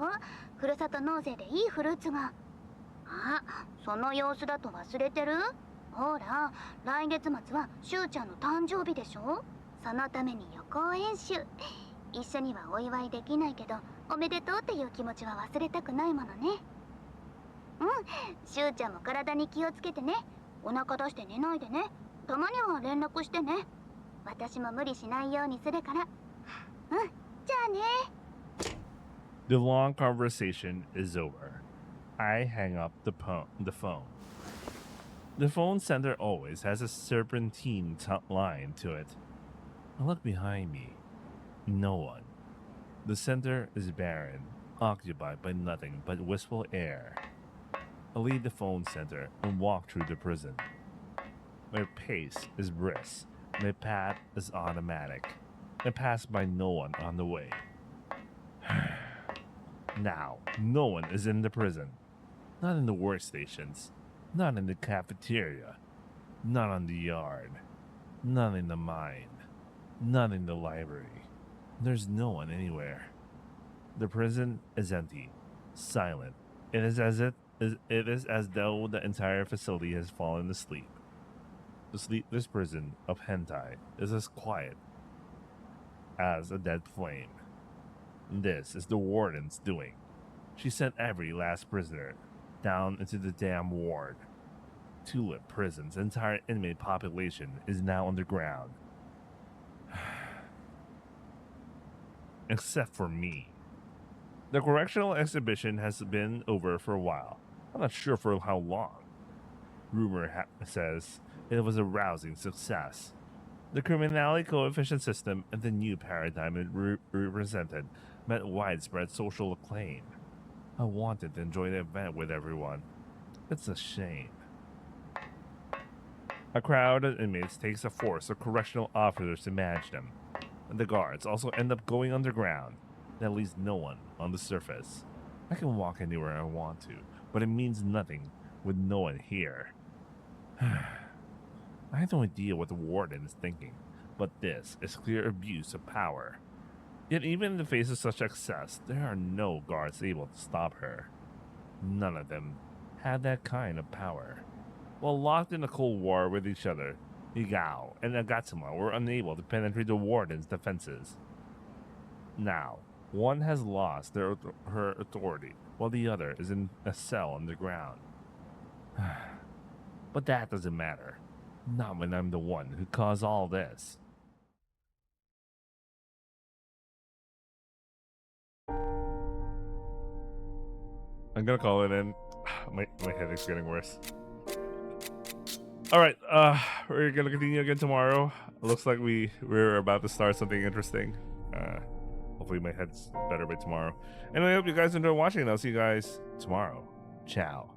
ふるさと納税でいいフルーツが。あ、その様子だと忘れてる？ほら、来月末はしゅうちゃんの誕生日でしょ。そのために予行演習。一緒にはお祝いできないけど、おめでとうっていう気持ちは忘れたくないものね。うん、しゅうちゃんも体に気をつけてね。お腹出して寝ないでね。たまには連絡してね。私も無理しないようにするから。うん、じゃあね。The long conversation is over. I hang up the phone. The phone center always has a serpentine line to it. I look behind me. No one. The center is barren, occupied by nothing but wistful air. I leave the phone center and walk through the prison. My pace is brisk. My path is automatic. I pass by no one on the way. Now, no one is in the prison. Not in the workstations. Not in the cafeteria. Not on the yard. Not in the mine. Not in the library. There's no one anywhere. The prison is empty. Silent. It is as though the entire facility has fallen asleep. The sleepless prison of Hentai is as quiet as a dead flame. This is the warden's doing. She sent every last prisoner down into the damn ward. Tulip Prison's entire inmate population is now underground. Except for me. The correctional exhibition has been over for a while. I'm not sure for how long. Rumor says it was a rousing success. The criminality coefficient system and the new paradigm it represented met widespread social acclaim. I wanted to enjoy the event with everyone. It's a shame. A crowd of inmates takes a force of correctional officers to manage them. And the guards also end up going underground. That leaves no one on the surface. I can walk anywhere I want to, but it means nothing with no one here. I have no idea what the warden is thinking, but this is clear abuse of power. Yet even in the face of such success, there are no guards able to stop her. None of them had that kind of power. While locked in a cold war with each other, Igao and Agatsuma were unable to penetrate the warden's defenses. Now, one has lost her authority, while the other is in a cell underground. But that doesn't matter. Not when I'm the one who caused all this. I'm gonna call it in. My headache's getting worse. All right, we're gonna continue again tomorrow. Looks like we're about to start something interesting. Hopefully my head's better by tomorrow. Anyway, I hope you guys enjoy watching, and I'll see you guys tomorrow. Ciao.